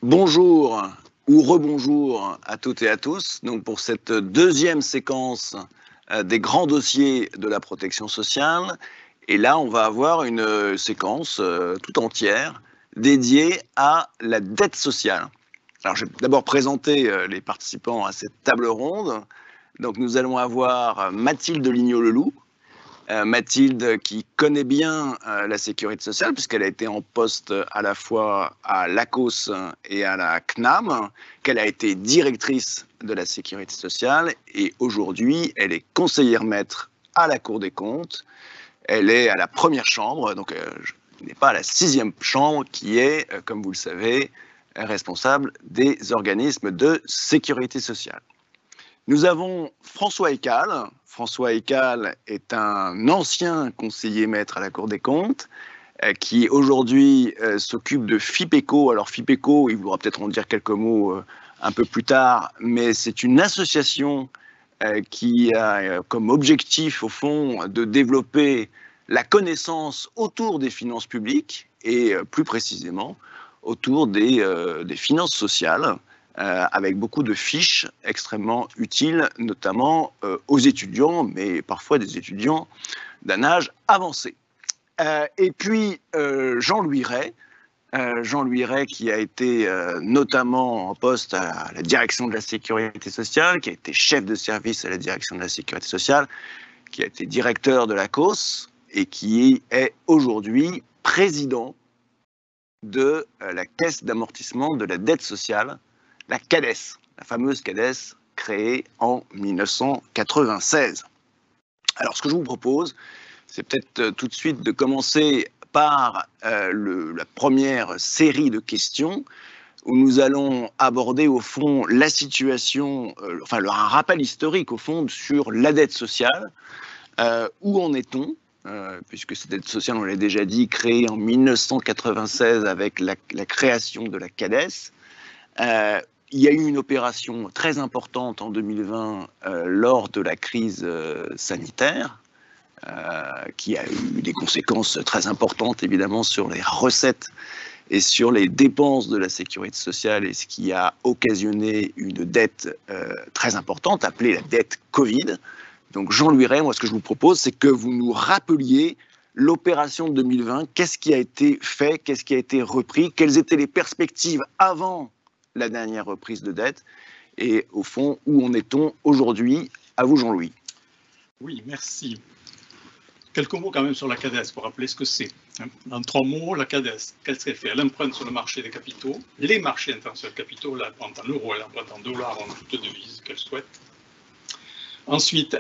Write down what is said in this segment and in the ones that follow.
Bonjour ou rebonjour à toutes et à tous. Donc pour cette deuxième séquence des grands dossiers de la protection sociale. Et là, on va avoir une séquence tout entière dédiée à la dette sociale. Alors, je vais d'abord présenter les participants à cette table ronde. Donc, nous allons avoir Mathilde Lignot-Leloup. Mathilde qui connaît bien la sécurité sociale puisqu'elle a été en poste à la fois à l'ACOS et à la CNAM, qu'elle a été directrice de la sécurité sociale et aujourd'hui elle est conseillère maître à la Cour des comptes. Elle est à la première chambre, donc elle n'est pas à la sixième chambre qui est, comme vous le savez, responsable des organismes de sécurité sociale. Nous avons François Ecal. François Ecal est un ancien conseiller maître à la Cour des comptes qui aujourd'hui s'occupe de FIPECO. Alors FIPECO, il voudra peut-être en dire quelques mots un peu plus tard, mais c'est une association qui a comme objectif au fond de développer la connaissance autour des finances publiques et plus précisément autour des finances sociales. Avec beaucoup de fiches extrêmement utiles, notamment aux étudiants, mais parfois des étudiants d'un âge avancé. Et puis Jean-Louis Ray, qui a été notamment en poste à la direction de la sécurité sociale, qui a été chef de service à la direction de la sécurité sociale, qui a été directeur de la COS et qui est aujourd'hui président de la Caisse d'amortissement de la dette sociale, la CADES, la fameuse CADES créée en 1996. Alors, ce que je vous propose, c'est peut-être tout de suite de commencer par la première série de questions où nous allons aborder au fond la situation, enfin un rappel historique au fond sur la dette sociale. Où en est-on puisque cette dette sociale, on l'a déjà dit, créée en 1996 avec la création de la CADES. Il y a eu une opération très importante en 2020 lors de la crise sanitaire, qui a eu des conséquences très importantes évidemment sur les recettes et sur les dépenses de la sécurité sociale, et ce qui a occasionné une dette très importante, appelée la dette Covid. Donc Jean-Louis Ray, moi ce que je vous propose, c'est que vous nous rappeliez l'opération de 2020, qu'est-ce qui a été fait, qu'est-ce qui a été repris, quelles étaient les perspectives avant la dernière reprise de dette, et au fond, où en est-on aujourd'hui? À vous, Jean-Louis. Oui, merci. Quelques mots quand même sur la CADES pour rappeler ce que c'est. En 3 mots, la CADES, qu'elle serait faite? Elle emprunte sur le marché des capitaux, les marchés internationaux de capitaux, elle emprunte en euros, elle emprunte en dollars, en toute devise qu'elle souhaite. Ensuite,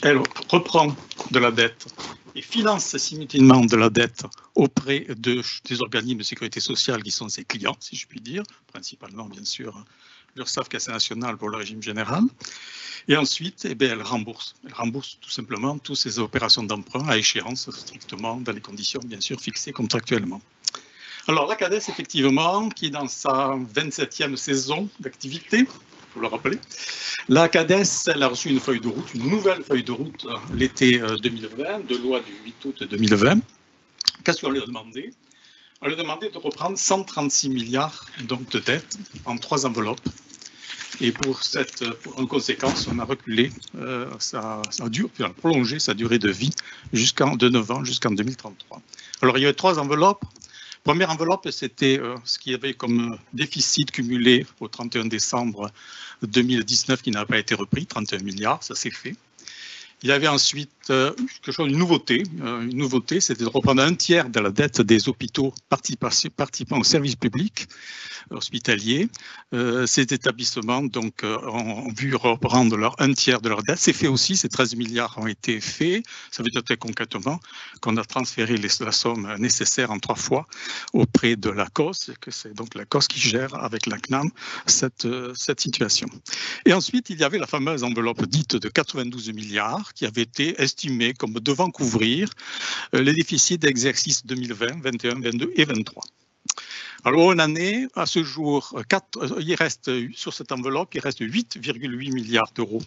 elle reprend de la dette et finance simultanément de la dette auprès des organismes de sécurité sociale qui sont ses clients, si je puis dire, principalement bien sûr l'URSSAF, Caisse nationale pour le régime général. Et ensuite, elle rembourse. Elle rembourse tout simplement toutes ces opérations d'emprunt à échéance, strictement dans les conditions bien sûr fixées contractuellement. Alors la CADES, effectivement, qui est dans sa 27e saison d'activité, il faut le rappeler. La CADES, elle a reçu une feuille de route, une nouvelle feuille de route l'été 2020, de loi du 8 août 2020. Qu'est-ce qu'on lui a demandé? On lui a demandé de reprendre 136 milliards donc, de dettes en 3 enveloppes. Et en conséquence, on a reculé, ça a prolongé sa durée de vie de 9 ans jusqu'en 2033. Alors il y avait 3 enveloppes. Première enveloppe, c'était ce qu'il y avait comme déficit cumulé au 31 décembre 2019 qui n'a pas été repris, 31 milliards, ça s'est fait. Il y avait ensuite quelque chose, une nouveauté, c'était de reprendre 1/3 de la dette des hôpitaux participant au service public hospitalier. Ces établissements donc, ont vu reprendre leur 1/3 de leur dette. C'est fait aussi, ces 13 milliards ont été faits. Ça veut dire très concrètement qu'on a transféré la somme nécessaire en 3 fois auprès de la COS, que c'est donc la COS qui gère avec la CNAM cette situation. Et ensuite, il y avait la fameuse enveloppe dite de 92 milliards qui avait été estimé comme devant couvrir les déficits d'exercice 2020, 21, 22 et 23. Alors, on en est à ce jour, il reste sur cette enveloppe, il reste 8,8 milliards d'euros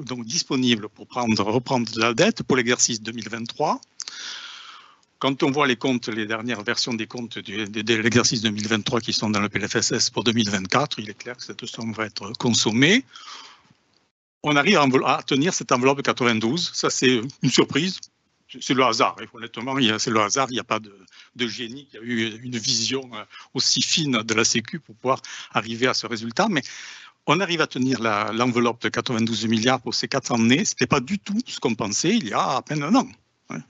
donc disponibles pour reprendre de la dette pour l'exercice 2023. quand on voit les comptes, les dernières versions des comptes de l'exercice 2023 qui sont dans le PLFSS pour 2024, il est clair que cette somme va être consommée. On arrive à tenir cette enveloppe de 92. Ça, c'est une surprise. C'est le hasard. Honnêtement, c'est le hasard. Il n'y a pas de génie qui a eu une vision aussi fine de la Sécu pour pouvoir arriver à ce résultat. Mais on arrive à tenir l'enveloppe de 92 milliards pour ces 4 années. Ce n'était pas du tout ce qu'on pensait il y a à peine un an.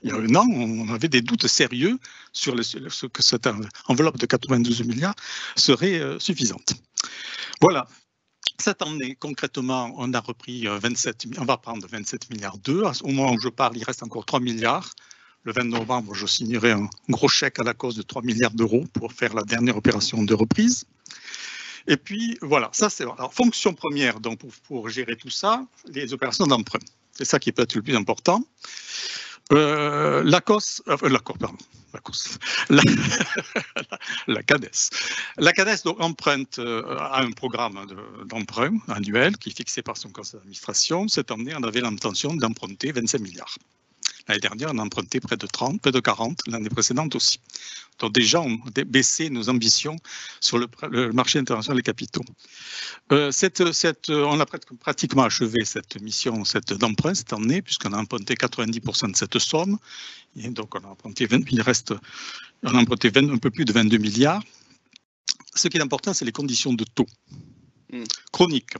Il y a un an, on avait des doutes sérieux sur ce que cette enveloppe de 92 milliards serait suffisante. Voilà. Cette année, concrètement, on a repris on va prendre 27 milliards d'euros. Au moment où je parle, il reste encore 3 milliards. Le 20 novembre, je signerai un gros chèque à la cause de 3 milliards d'euros pour faire la dernière opération de reprise. Et puis, voilà, ça c'est... Alors, fonction première, donc pour gérer tout ça, les opérations d'emprunt. C'est ça qui est peut-être le plus important. La CADES. La CADES donc, emprunte à un programme d'emprunt annuel qui est fixé par son conseil d'administration. Cette année, on avait l'intention d'emprunter 25 milliards. L'année dernière, on a emprunté près de 30, près de 40, l'année précédente aussi. Donc déjà, on a baissé nos ambitions sur le marché international des capitaux. On a pratiquement achevé cette mission d'emprunt cette année, puisqu'on a emprunté 90% de cette somme. Et donc, on a emprunté un peu plus de 22 milliards. Ce qui est important, c'est les conditions de taux chroniques.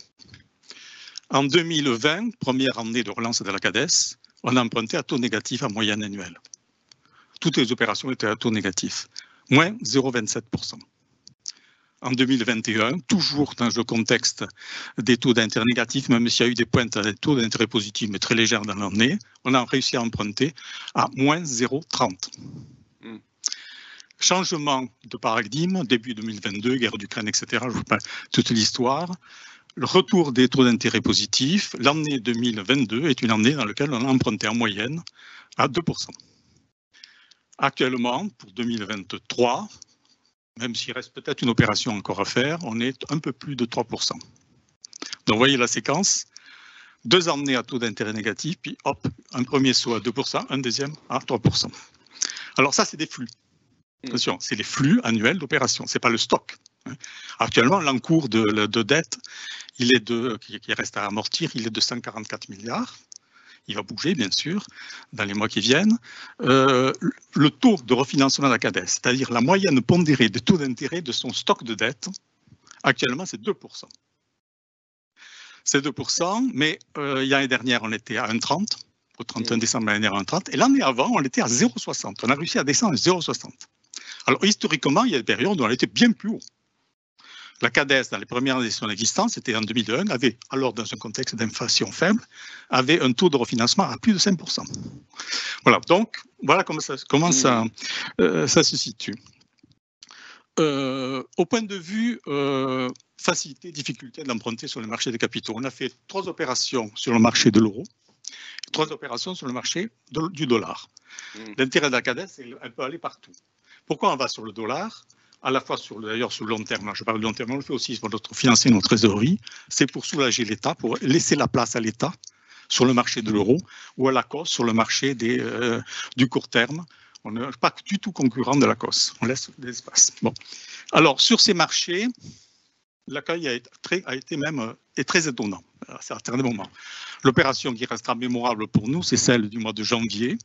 En 2020, première année de relance de la CADES, on a emprunté à taux négatif en moyenne annuelle. Toutes les opérations étaient à taux négatif, moins 0,27%. En 2021, toujours dans le contexte des taux d'intérêt négatifs, même s'il y a eu des pointes à des taux d'intérêt positifs, mais très légères dans l'année, on a réussi à emprunter à moins 0,30. Changement de paradigme, début 2022, guerre d'Ukraine, etc., je ne vous pas toute l'histoire. Le retour des taux d'intérêt positifs, l'année 2022 est une année dans laquelle on a emprunté en moyenne à 2%. Actuellement, pour 2023, même s'il reste peut-être une opération encore à faire, on est un peu plus de 3%. Donc, vous voyez la séquence. 2 années à taux d'intérêt négatif, puis hop, un premier saut à 2%, un deuxième à 3%. Alors ça, c'est des flux. Attention, c'est les flux annuels d'opérations, ce n'est pas le stock. Actuellement, l'encours de dette, qui reste à amortir, il est de 144 milliards. Il va bouger, bien sûr, dans les mois qui viennent. Le taux de refinancement de la CADES, c'est-à-dire la moyenne pondérée des taux d'intérêt de son stock de dette, actuellement, c'est 2%. C'est 2%, mais l'année dernière, on était à 1,30, au 31 décembre l'année dernière, 1,30, et l'année avant, on était à 0,60. On a réussi à descendre à 0,60. Alors, historiquement, il y a des périodes où on était bien plus haut. La CADES, dans les premières années de son existence, c'était en 2001, avait, alors dans un contexte d'inflation faible, avait un taux de refinancement à plus de 5%. Voilà, donc, voilà comment ça se situe. Au point de vue facilité, difficulté d'emprunter sur le marché des capitaux, on a fait 3 opérations sur le marché de l'euro, 3 opérations sur le marché du dollar. L'intérêt de la CADES, elle peut aller partout. Pourquoi on va sur le dollar ? À la fois d'ailleurs sur le long terme, là, je parle de long terme, on le fait aussi pour financer notre trésorerie, c'est pour soulager l'État, pour laisser la place à l'État sur le marché de l'euro ou à la COS sur le marché du court terme. On n'est pas du tout concurrent de la COS, on laisse de l'espace. Bon. Alors sur ces marchés, l'accueil a été même très étonnant à certains moments. L'opération qui restera mémorable pour nous, c'est celle du mois de janvier.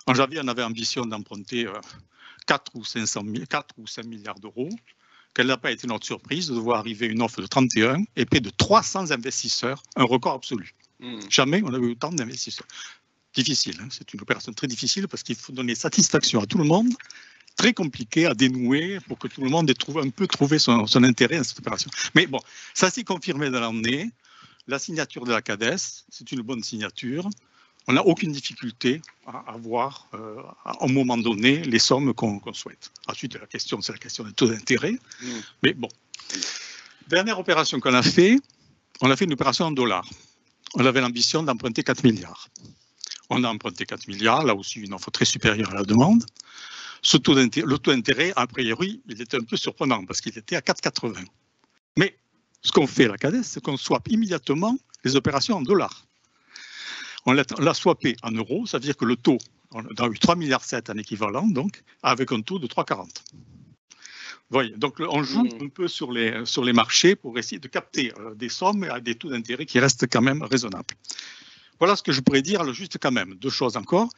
En janvier, on avait ambition d'emprunter 4 ou 5 milliards d'euros. Quelle n'a pas été notre surprise de voir arriver une offre de 31 et près de 300 investisseurs, un record absolu. Jamais on avait eu autant d'investisseurs. Difficile, hein, c'est une opération très difficile parce qu'il faut donner satisfaction à tout le monde, très compliqué à dénouer pour que tout le monde ait trouvé son intérêt dans cette opération. Mais bon, ça s'est confirmé dans l'année. La signature de la CADES, c'est une bonne signature. On n'a aucune difficulté à avoir, à un moment donné, les sommes qu'on souhaite. Ensuite, c'est la question des taux d'intérêt. Mais bon. Dernière opération qu'on a fait, on a fait une opération en dollars. On avait l'ambition d'emprunter 4 milliards. On a emprunté 4 milliards, là aussi une offre très supérieure à la demande. Le taux d'intérêt, a priori, il était un peu surprenant parce qu'il était à 4,80. Mais ce qu'on fait à la CADES, c'est qu'on swap immédiatement les opérations en dollars. On l'a swappé en euros, ça veut dire que le taux On a eu 3,7 milliards en équivalent, donc, avec un taux de 3,40. Voyez, donc on joue un peu sur les marchés pour essayer de capter des sommes à des taux d'intérêt qui restent quand même raisonnables. Voilà ce que je pourrais dire, juste quand même. 2 choses encore.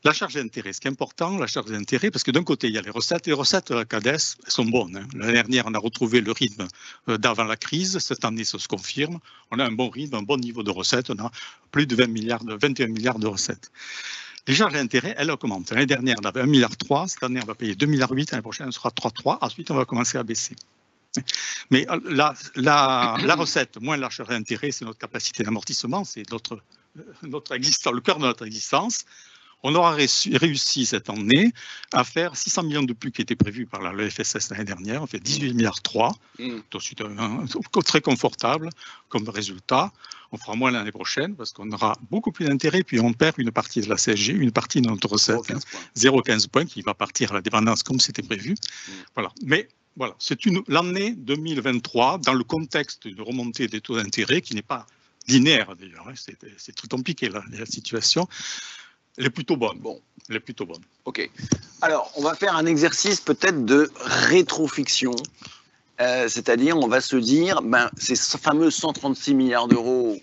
La charge d'intérêt, ce qui est important, la charge d'intérêt, parce que d'un côté, il y a les recettes. Les recettes de la CADES, elles sont bonnes. Hein. L'année dernière, on a retrouvé le rythme d'avant la crise. Cette année, ça se confirme. On a un bon rythme, un bon niveau de recettes. On a plus de 21 milliards de recettes. Les charges d'intérêt, elles augmentent. L'année dernière, on avait 1,3 milliard. Cette année, on va payer 2,8 milliards. L'année prochaine, on sera 3,3. Ensuite, on va commencer à baisser. Mais la recette, moins la charge d'intérêt, c'est notre capacité d'amortissement, c'est notre existence, le cœur de notre existence. On aura réussi cette année à faire 600 millions de plus qui étaient prévus par le FSS l'année dernière. On fait 18,3 milliards. Donc, très confortable comme résultat. On fera moins l'année prochaine parce qu'on aura beaucoup plus d'intérêt, puis on perd une partie de la CSG, une partie de notre recette, 0,15 points qui va partir à la dépendance comme c'était prévu. Voilà. Mais voilà, c'est l'année 2023 dans le contexte de remontée des taux d'intérêt qui n'est pas linéaire d'ailleurs. Hein, c'est très compliqué la situation. Elle est plutôt bonne. Bon, elle est plutôt bonne. Ok. Alors, on va faire un exercice peut-être de rétrofiction. C'est-à-dire, on va se dire, ces fameux 136 milliards d'euros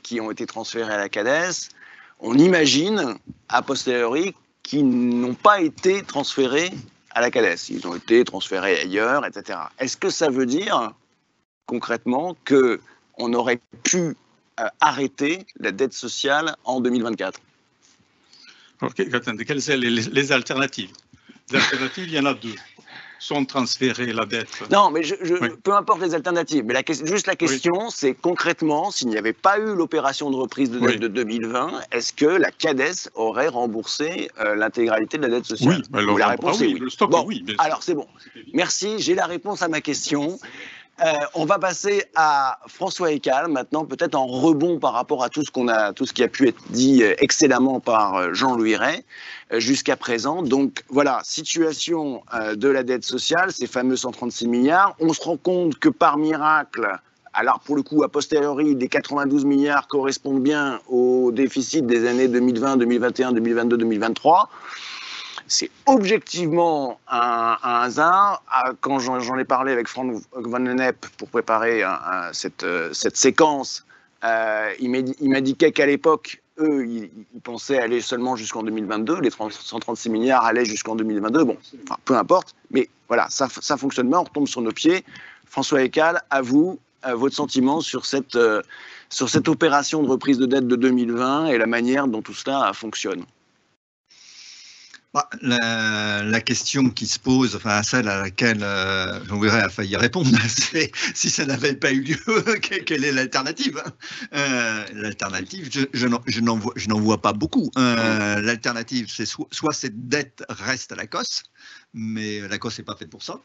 qui ont été transférés à la CADES, on imagine, a posteriori, qu'ils n'ont pas été transférés à la CADES. Ils ont été transférés ailleurs, etc. Est-ce que ça veut dire, concrètement, qu'on aurait pu arrêter la dette sociale en 2024 ? Attendez, quelles sont les alternatives? Les alternatives, il y en a 2. Soit on transférait la dette. Non, mais peu importe les alternatives. Mais juste la question, c'est concrètement, s'il n'y avait pas eu l'opération de reprise de dette de 2020, est-ce que la CADES aurait remboursé l'intégralité de la dette sociale? Oui, la réponse est oui. Le stock, bon, oui. Alors c'est bon. Merci, j'ai la réponse à ma question. On va passer à François Ekal maintenant, peut-être en rebond par rapport à tout ce qui a pu être dit excellemment par Jean-Louis Ray jusqu'à présent. Donc voilà, situation de la dette sociale, ces fameux 136 milliards. On se rend compte que par miracle, alors pour le coup, a posteriori, les 92 milliards correspondent bien au déficit des années 2020, 2021, 2022, 2023. C'est objectivement un hasard. Quand j'en ai parlé avec Frank Van Lennep pour préparer cette séquence, il m'indiquait qu'à l'époque, eux, ils pensaient aller seulement jusqu'en 2022. Les 136 milliards allaient jusqu'en 2022. Bon, enfin, peu importe. Mais voilà, ça fonctionne bien. On retombe sur nos pieds. François Ekal, à vous, votre sentiment sur cette opération de reprise de dette de 2020 et la manière dont tout cela fonctionne. La question qui se pose, enfin celle à laquelle Jean-Louis Ray a failli répondre, c'est si ça n'avait pas eu lieu, quelle est l'alternative? L'alternative, je n'en vois pas beaucoup. L'alternative, c'est soit cette dette reste à l'ACOS, mais l'ACOS n'est pas faite pour ça,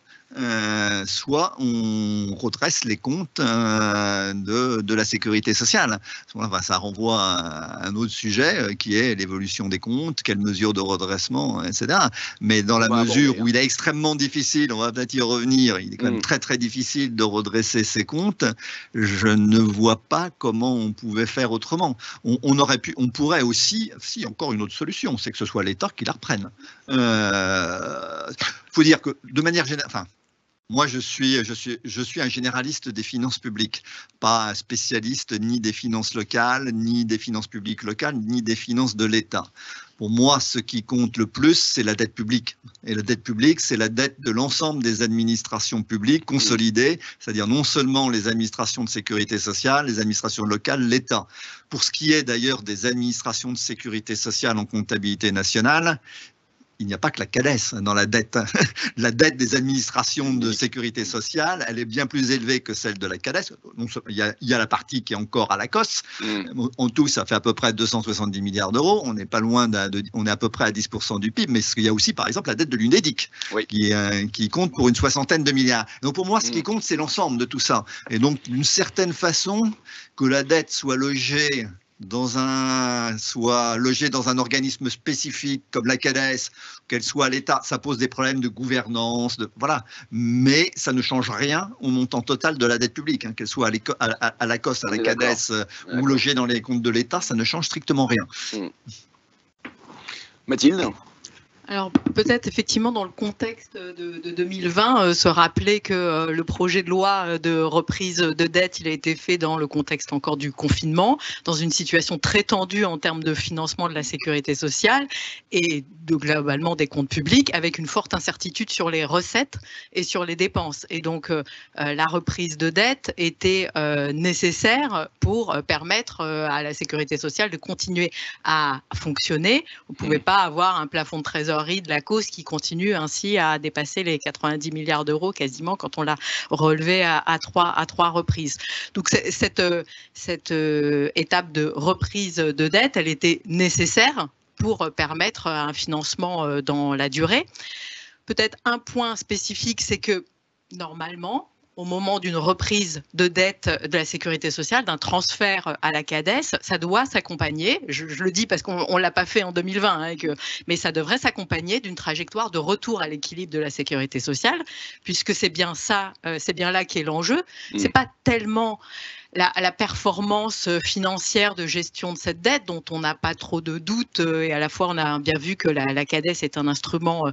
soit on redresse les comptes de la sécurité sociale. Enfin, ça renvoie à un autre sujet qui est l'évolution des comptes, quelles mesures de redressement, etc. Mais dans la mesure où il est extrêmement difficile, on va peut-être y revenir, il est quand même très très difficile de redresser ses comptes, je ne vois pas comment on pouvait faire autrement. On pourrait aussi, si encore une autre solution, c'est que ce soit l'État qui la reprenne. Faut dire que de manière générale, enfin, moi je suis un généraliste des finances publiques, pas un spécialiste ni des finances locales, ni des finances publiques locales, ni des finances de l'État. Pour moi, ce qui compte le plus, c'est la dette publique. Et la dette publique, c'est la dette de l'ensemble des administrations publiques consolidées, c'est-à-dire non seulement les administrations de sécurité sociale, les administrations locales, l'État. Pour ce qui est d'ailleurs des administrations de sécurité sociale en comptabilité nationale, il n'y a pas que la CADES dans la dette. La dette des administrations de sécurité sociale, elle est bien plus élevée que celle de la CADES. Il y a la partie qui est encore à l'ACOS. En tout, ça fait à peu près 270 milliards d'euros. On n'est pas loin on est à peu près à 10% du PIB. Mais il y a aussi, par exemple, la dette de l'UNEDIC, qui compte pour une 60aine de milliards. Donc pour moi, ce qui compte, c'est l'ensemble de tout ça. Et donc, d'une certaine façon, que la dette soit logée dans un organisme spécifique comme la CADES, qu'elle soit à l'État, ça pose des problèmes de gouvernance, voilà. Mais ça ne change rien au montant total de la dette publique, qu'elle soit à l'ACOS, à la CADES ou logée dans les comptes de l'État, ça ne change strictement rien. Mathilde? Alors peut-être effectivement dans le contexte de 2020, se rappeler que le projet de loi de reprise de dette, il a été fait dans le contexte encore du confinement, dans une situation très tendue en termes de financement de la sécurité sociale et globalement des comptes publics, avec une forte incertitude sur les recettes et sur les dépenses. Et donc la reprise de dette était nécessaire pour permettre à la sécurité sociale de continuer à fonctionner. On ne pouvait pas avoir un plafond de trésorerie de la cause qui continue ainsi à dépasser les 90 milliards d'euros quasiment quand on l'a relevé à trois reprises. Donc cette étape de reprise de dette, elle était nécessaire pour permettre un financement dans la durée. Peut-être un point spécifique, c'est que normalement, au moment d'une reprise de dette de la sécurité sociale, d'un transfert à la CADES, ça doit s'accompagner, je le dis parce qu'on ne l'a pas fait en 2020, mais ça devrait s'accompagner d'une trajectoire de retour à l'équilibre de la sécurité sociale, puisque c'est bien ça, c'est bien là qu'est l'enjeu. C'est pas tellement la performance financière de gestion de cette dette dont on n'a pas trop de doutes et à la fois on a bien vu que la CADES est un instrument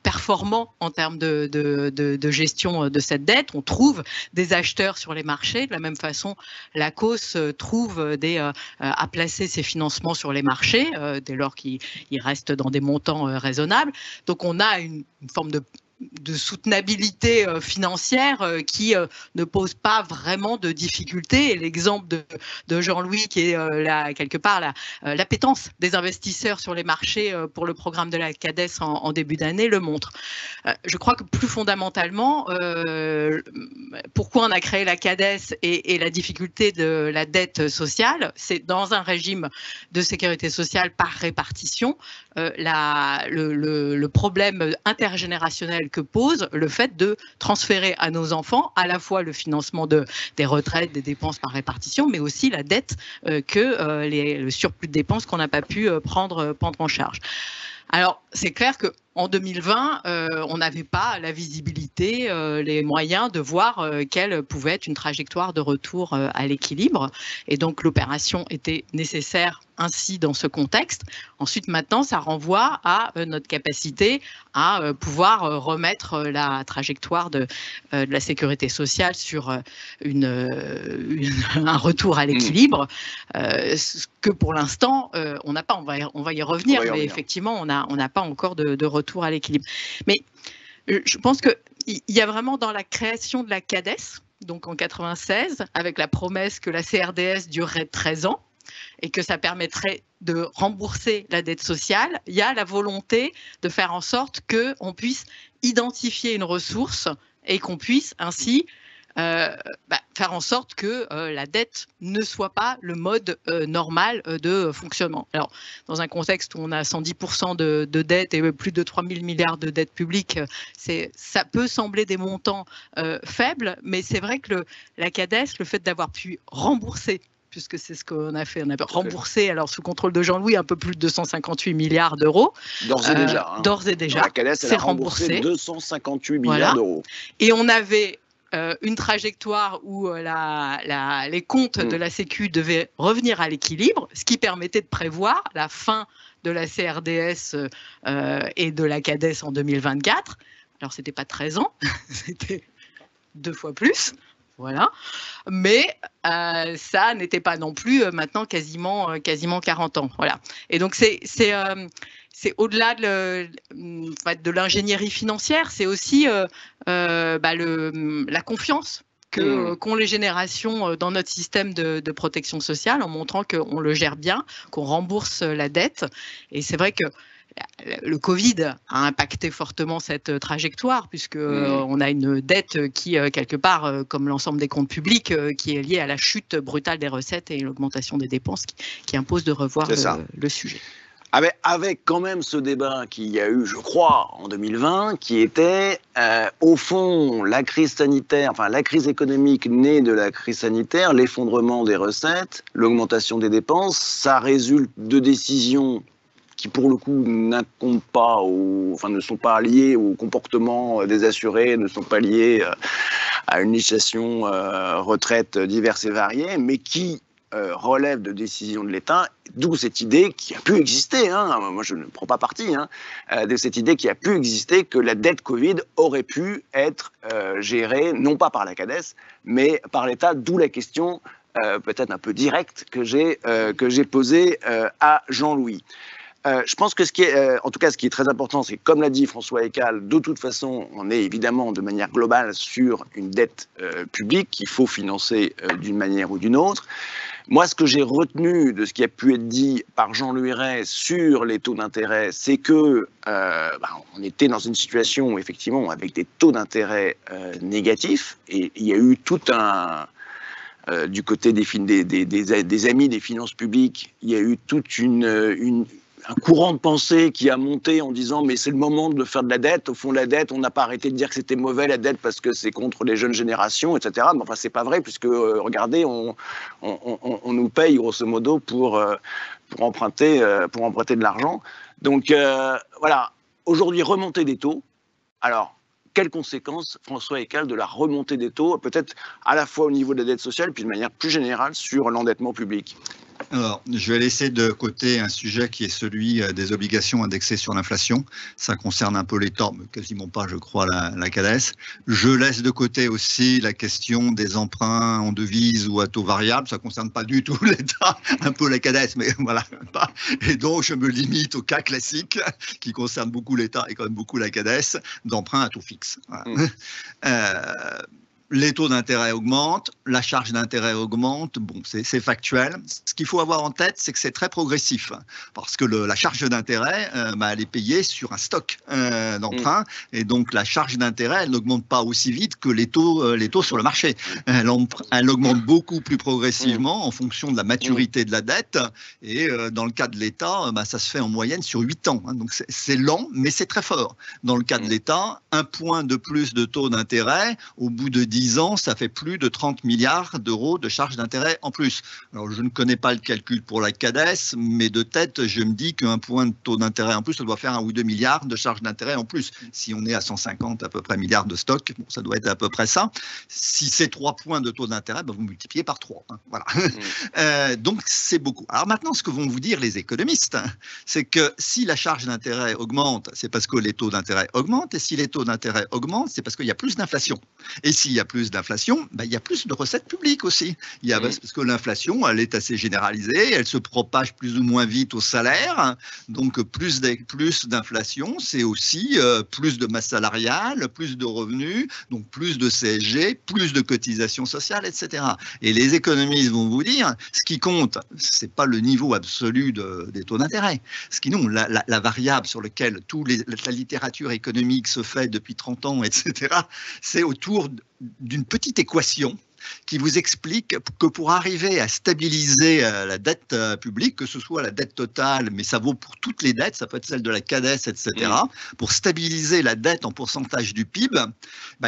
performant en termes de gestion de cette dette. On trouve des acheteurs sur les marchés. De la même façon, la COS trouve à placer ses financements sur les marchés dès lors qu'ils restent dans des montants raisonnables. Donc on a une forme de soutenabilité financière qui ne pose pas vraiment de difficultés. Et l'exemple de Jean-Louis, qui est quelque part l'appétence des investisseurs sur les marchés pour le programme de la CADES en début d'année, le montre. Je crois que plus fondamentalement, pourquoi on a créé la CADES et la difficulté de la dette sociale, c'est dans un régime de sécurité sociale par répartition, le problème intergénérationnel que pose le fait de transférer à nos enfants à la fois le financement des retraites, des dépenses par répartition, mais aussi la dette le surplus de dépenses qu'on n'a pas pu prendre en charge. Alors, c'est clair qu'en 2020, on n'avait pas la visibilité, les moyens de voir quelle pouvait être une trajectoire de retour à l'équilibre. Et donc, l'opération était nécessaire ainsi dans ce contexte. Ensuite, maintenant, ça renvoie à notre capacité à pouvoir remettre la trajectoire de la sécurité sociale sur un retour à l'équilibre, ce que pour l'instant, on n'a pas. On va y revenir, mais effectivement, on n'a pas encore de retour à l'équilibre. Mais je pense qu'il y a vraiment dans la création de la CADES, donc en 96, avec la promesse que la CRDS durerait 13 ans, et que ça permettrait de rembourser la dette sociale, il y a la volonté de faire en sorte qu'on puisse identifier une ressource et qu'on puisse ainsi faire en sorte que la dette ne soit pas le mode normal de fonctionnement. Alors, dans un contexte où on a 110% de dette et plus de 3 000 milliards de dettes publiques, ça peut sembler des montants faibles, mais c'est vrai que la CADES, le fait d'avoir pu rembourser, puisque c'est ce qu'on a fait. On a remboursé, alors sous contrôle de Jean-Louis, un peu plus de 258 milliards d'euros. D'ores et déjà. D'ores et déjà. La CADES, elle a remboursé 258 milliards d'euros. Et on avait une trajectoire où les comptes de la Sécu devaient revenir à l'équilibre, ce qui permettait de prévoir la fin de la CRDS et de la CADES en 2024. Alors, ce n'était pas 13 ans, c'était 2 fois plus. Voilà, mais ça n'était pas non plus maintenant quasiment 40 ans. Voilà, et donc c'est au-delà de l'ingénierie financière, c'est aussi la confiance qu'ont les générations dans notre système de protection sociale, en montrant qu'on le gère bien, qu'on rembourse la dette. Et c'est vrai que le Covid a impacté fortement cette trajectoire, puisqu'on a une dette qui, quelque part, comme l'ensemble des comptes publics, qui est liée à la chute brutale des recettes et l'augmentation des dépenses qui impose de revoir le sujet. Avec quand même ce débat qu'il y a eu, je crois, en 2020, qui était, au fond, la crise sanitaire, enfin la crise économique née de la crise sanitaire, l'effondrement des recettes, l'augmentation des dépenses, ça résulte de décisions qui pour le coup n'incombent pas, ne sont pas liées au comportement des assurés, ne sont pas liées à une législation retraite diverses et variées, mais qui relève de décisions de l'État, d'où cette idée qui a pu exister, hein, moi je ne prends pas parti, hein, de cette idée qui a pu exister que la dette Covid aurait pu être gérée, non pas par la CADES, mais par l'État, d'où la question peut-être un peu directe que j'ai posée à Jean-Louis. Je pense que en tout cas, ce qui est très important, c'est que, comme l'a dit François Ekal, de toute façon, on est évidemment de manière globale sur une dette publique qu'il faut financer d'une manière ou d'une autre. Moi, ce que j'ai retenu de ce qui a pu être dit par Jean-Louis Ray sur les taux d'intérêt, c'est que on était dans une situation où, effectivement, avec des taux d'intérêt négatifs, et il y a eu tout un... du côté des amis des finances publiques, il y a eu toute un courant de pensée qui a monté en disant mais c'est le moment de faire de la dette. Au fond, la dette, on n'a pas arrêté de dire que c'était mauvais la dette parce que c'est contre les jeunes générations, etc. Mais enfin, c'est pas vrai puisque regardez, on nous paye grosso modo pour emprunter de l'argent. Donc voilà, aujourd'hui remontée des taux. Alors, quelles conséquences, François Ekal, de la remontée des taux, peut-être à la fois au niveau de la dette sociale, puis de manière plus générale sur l'endettement public? Alors, je vais laisser de côté un sujet qui est celui des obligations indexées sur l'inflation. Ça concerne un peu l'État, mais quasiment pas, je crois, la CADES. Je laisse de côté aussi la question des emprunts en devises ou à taux variable. Ça ne concerne pas du tout l'État, un peu la CADES, mais voilà. Et donc, je me limite au cas classique qui concerne beaucoup l'État et quand même beaucoup la CADES, d'emprunt à taux fixe. Voilà. Les taux d'intérêt augmentent, la charge d'intérêt augmente, bon, c'est factuel. Ce qu'il faut avoir en tête, c'est que c'est très progressif, parce que la charge d'intérêt, elle est payée sur un stock d'emprunt, et donc la charge d'intérêt, elle n'augmente pas aussi vite que les taux sur le marché. Elle augmente beaucoup plus progressivement en fonction de la maturité de la dette, et dans le cas de l'État, ça se fait en moyenne sur 8 ans. Donc c'est lent, mais c'est très fort. Dans le cas de l'État, 1 point de plus de taux d'intérêt, au bout de 10 ans, ça fait plus de 30 milliards d'euros de charges d'intérêt en plus. Alors, je ne connais pas le calcul pour la CADES, mais de tête, je me dis qu'un point de taux d'intérêt en plus, ça doit faire 1 ou 2 milliards de charges d'intérêt en plus. Si on est à 150 à peu près milliards de stock, bon, ça doit être à peu près ça. Si c'est 3 points de taux d'intérêt, vous multipliez par 3. Hein, voilà. Donc, c'est beaucoup. Alors maintenant, ce que vont vous dire les économistes, c'est que si la charge d'intérêt augmente, c'est parce que les taux d'intérêt augmentent, et si les taux d'intérêt augmentent, c'est parce qu'il y a plus d'inflation. Et s'il y a plus d'inflation, il y a plus de recettes publiques aussi. Parce que l'inflation, elle est assez généralisée, elle se propage plus ou moins vite au salaire. Donc, plus d'inflation, c'est aussi plus de masse salariale, plus de revenus, donc plus de CSG, plus de cotisations sociales, etc. Et les économistes vont vous dire, ce qui compte, c'est pas le niveau absolu des taux d'intérêt. Ce qui compte, la variable sur laquelle la littérature économique se fait depuis 30 ans, etc., c'est autour d'une petite équation qui vous explique que pour arriver à stabiliser la dette publique, que ce soit la dette totale, mais ça vaut pour toutes les dettes, ça peut être celle de la CADES, etc., pour stabiliser la dette en pourcentage du PIB,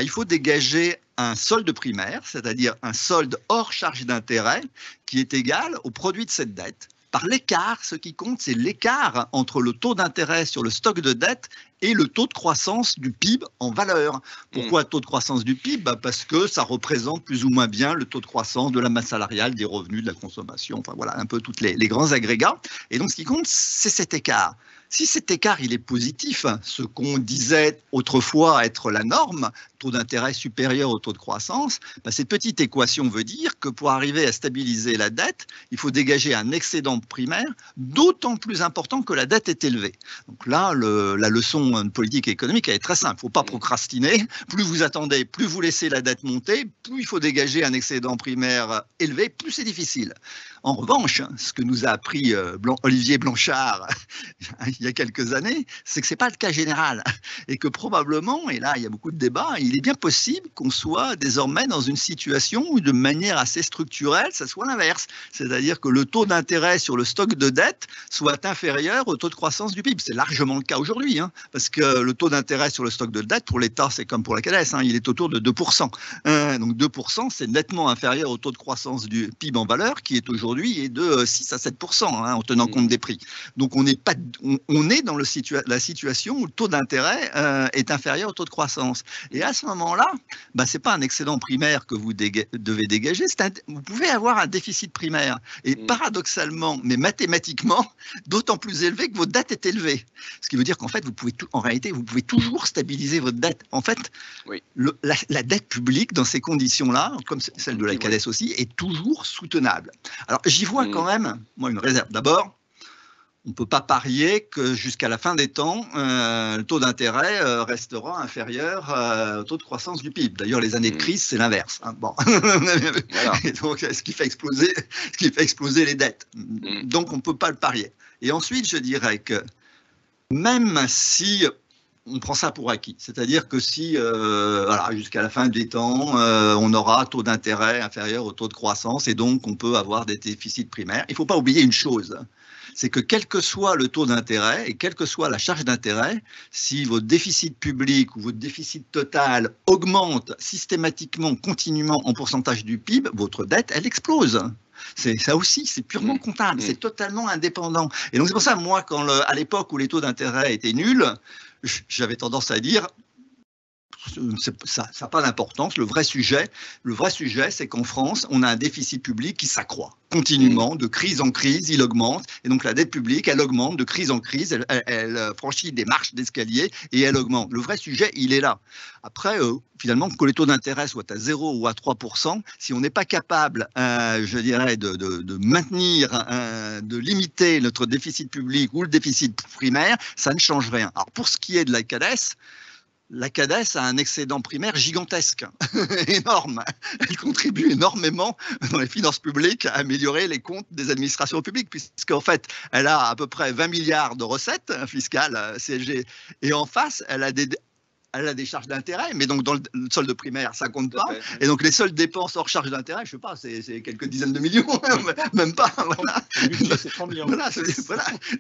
il faut dégager un solde primaire, c'est-à-dire un solde hors charge d'intérêt, qui est égal au produit de cette dette. Par l'écart, ce qui compte, c'est l'écart entre le taux d'intérêt sur le stock de dette et le taux de croissance du PIB en valeur. Pourquoi taux de croissance du PIB? Parce que ça représente plus ou moins bien le taux de croissance de la masse salariale, des revenus, de la consommation, enfin voilà, un peu tous les grands agrégats. Et donc ce qui compte, c'est cet écart. Si cet écart il est positif, ce qu'on disait autrefois être la norme, taux d'intérêt supérieur au taux de croissance, cette petite équation veut dire que pour arriver à stabiliser la dette, il faut dégager un excédent primaire d'autant plus important que la dette est élevée. Donc là, la leçon de politique économique elle est très simple. Il ne faut pas procrastiner. Plus vous attendez, plus vous laissez la dette monter, plus il faut dégager un excédent primaire élevé, plus c'est difficile. En revanche, ce que nous a appris Olivier Blanchard il y a quelques années, c'est que ce n'est pas le cas général. Et que probablement, et là il y a beaucoup de débats, il est bien possible qu'on soit désormais dans une situation où de manière assez structurelle, ça soit l'inverse. C'est-à-dire que le taux d'intérêt sur le stock de dette soit inférieur au taux de croissance du PIB. C'est largement le cas aujourd'hui, parce que le taux d'intérêt sur le stock de dette, pour l'État, c'est comme pour la CADES, hein, il est autour de 2%. Donc 2%, c'est nettement inférieur au taux de croissance du PIB en valeur, qui est aujourd'hui de 6 à 7%, hein, en tenant compte des prix. Donc on est dans la situation où le taux d'intérêt est inférieur au taux de croissance. Et à ce moment-là, bah, ce n'est pas un excédent primaire que vous devez dégager, vous pouvez avoir un déficit primaire. Et paradoxalement, mais mathématiquement, d'autant plus élevé que votre dette est élevée. Ce qui veut dire qu'en fait, en réalité, vous pouvez toujours stabiliser votre dette. En fait, la dette publique, dans ces conditions-là, comme celle de la CADES aussi, est toujours soutenable. Alors, j'y vois quand même, moi, une réserve. D'abord, on ne peut pas parier que jusqu'à la fin des temps, le taux d'intérêt restera inférieur au taux de croissance du PIB. D'ailleurs, les années de crise, c'est l'inverse. Hein. Bon. Voilà. Donc, ce qui fait exploser les dettes. Donc, on ne peut pas le parier. Et ensuite, je dirais que même si on prend ça pour acquis, c'est-à-dire que si, voilà, jusqu'à la fin des temps, on aura un taux d'intérêt inférieur au taux de croissance et donc on peut avoir des déficits primaires, il ne faut pas oublier une chose. C'est que quel que soit le taux d'intérêt et quelle que soit la charge d'intérêt, si votre déficit public ou votre déficit total augmente systématiquement, continuellement en pourcentage du PIB, votre dette, elle explose. Ça aussi, c'est purement comptable, c'est totalement indépendant. Et donc c'est pour ça, moi, à l'époque où les taux d'intérêt étaient nuls, j'avais tendance à dire, ça n'a pas d'importance. Le vrai sujet, c'est qu'en France, on a un déficit public qui s'accroît continuellement, de crise en crise, il augmente. Et donc la dette publique, elle augmente de crise en crise, elle franchit des marches d'escalier et elle augmente. Le vrai sujet, il est là. Après, finalement, que les taux d'intérêt soient à 0 ou à 3%, si on n'est pas capable, je dirais, de maintenir, de limiter notre déficit public ou le déficit primaire, ça ne change rien. Alors pour ce qui est de la CADES a un excédent primaire gigantesque, énorme. Elle contribue énormément dans les finances publiques à améliorer les comptes des administrations publiques, puisqu'en fait, elle a à peu près 20 milliards de recettes fiscales, CSG, et en face, elle a des charges d'intérêt, mais donc dans le solde primaire, ça compte pas. Et donc les seules dépenses hors charges d'intérêt, je sais pas, c'est quelques dizaines de millions, même pas. Voilà. C'est 3 millions. Voilà.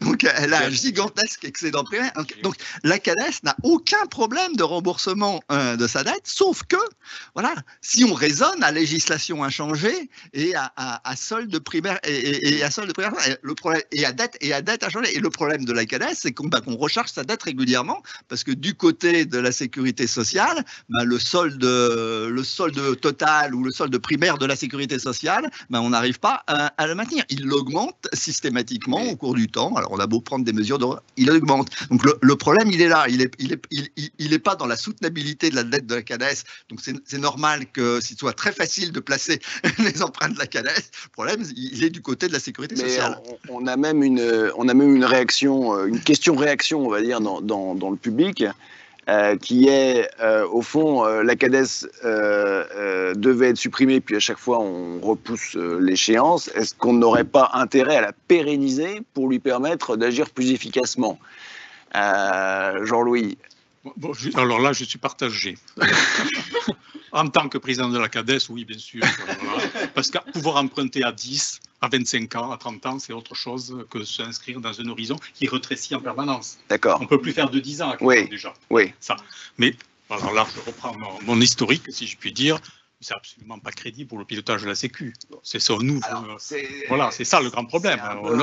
Donc elle a un gigantesque excédent primaire. Donc la CADES n'a aucun problème de remboursement de sa dette, sauf que, voilà, si on raisonne à législation inchangée et à solde primaire et à solde primaire, le problème et à dette inchangée. Et le problème de la CADES, c'est qu'on recharge sa dette régulièrement, parce que du côté de la sécurité sociale, le solde total ou le solde primaire de la sécurité sociale, on n'arrive pas à le maintenir. Il l'augmente systématiquement au cours du temps. Alors on a beau prendre des mesures, il augmente. Donc le problème, il est là. Il est pas dans la soutenabilité de la dette de la CADES. Donc c'est normal que ce soit très facile de placer les emprunts de la CADES. Le problème, il est du côté de la sécurité sociale. On a même une réaction, une question-réaction, on va dire, dans le public. Qui est, au fond, la CADES devait être supprimée, puis à chaque fois on repousse l'échéance. Est-ce qu'on n'aurait pas intérêt à la pérenniser pour lui permettre d'agir plus efficacement? Jean-Louis. Bon, alors là, je suis partagé. En tant que président de la CADES, oui, bien sûr. Parce que pouvoir emprunter à 10, à 25 ans, à 30 ans, c'est autre chose que s'inscrire dans un horizon qui rétrécit en permanence. D'accord. On ne peut plus faire de 10 ans à 15 ans déjà. Oui. Ça. Mais alors là, je reprends mon historique, si je puis dire. C'est absolument pas crédible pour le pilotage de la Sécu. C'est ça, nous. Voilà, c'est ça le grand problème.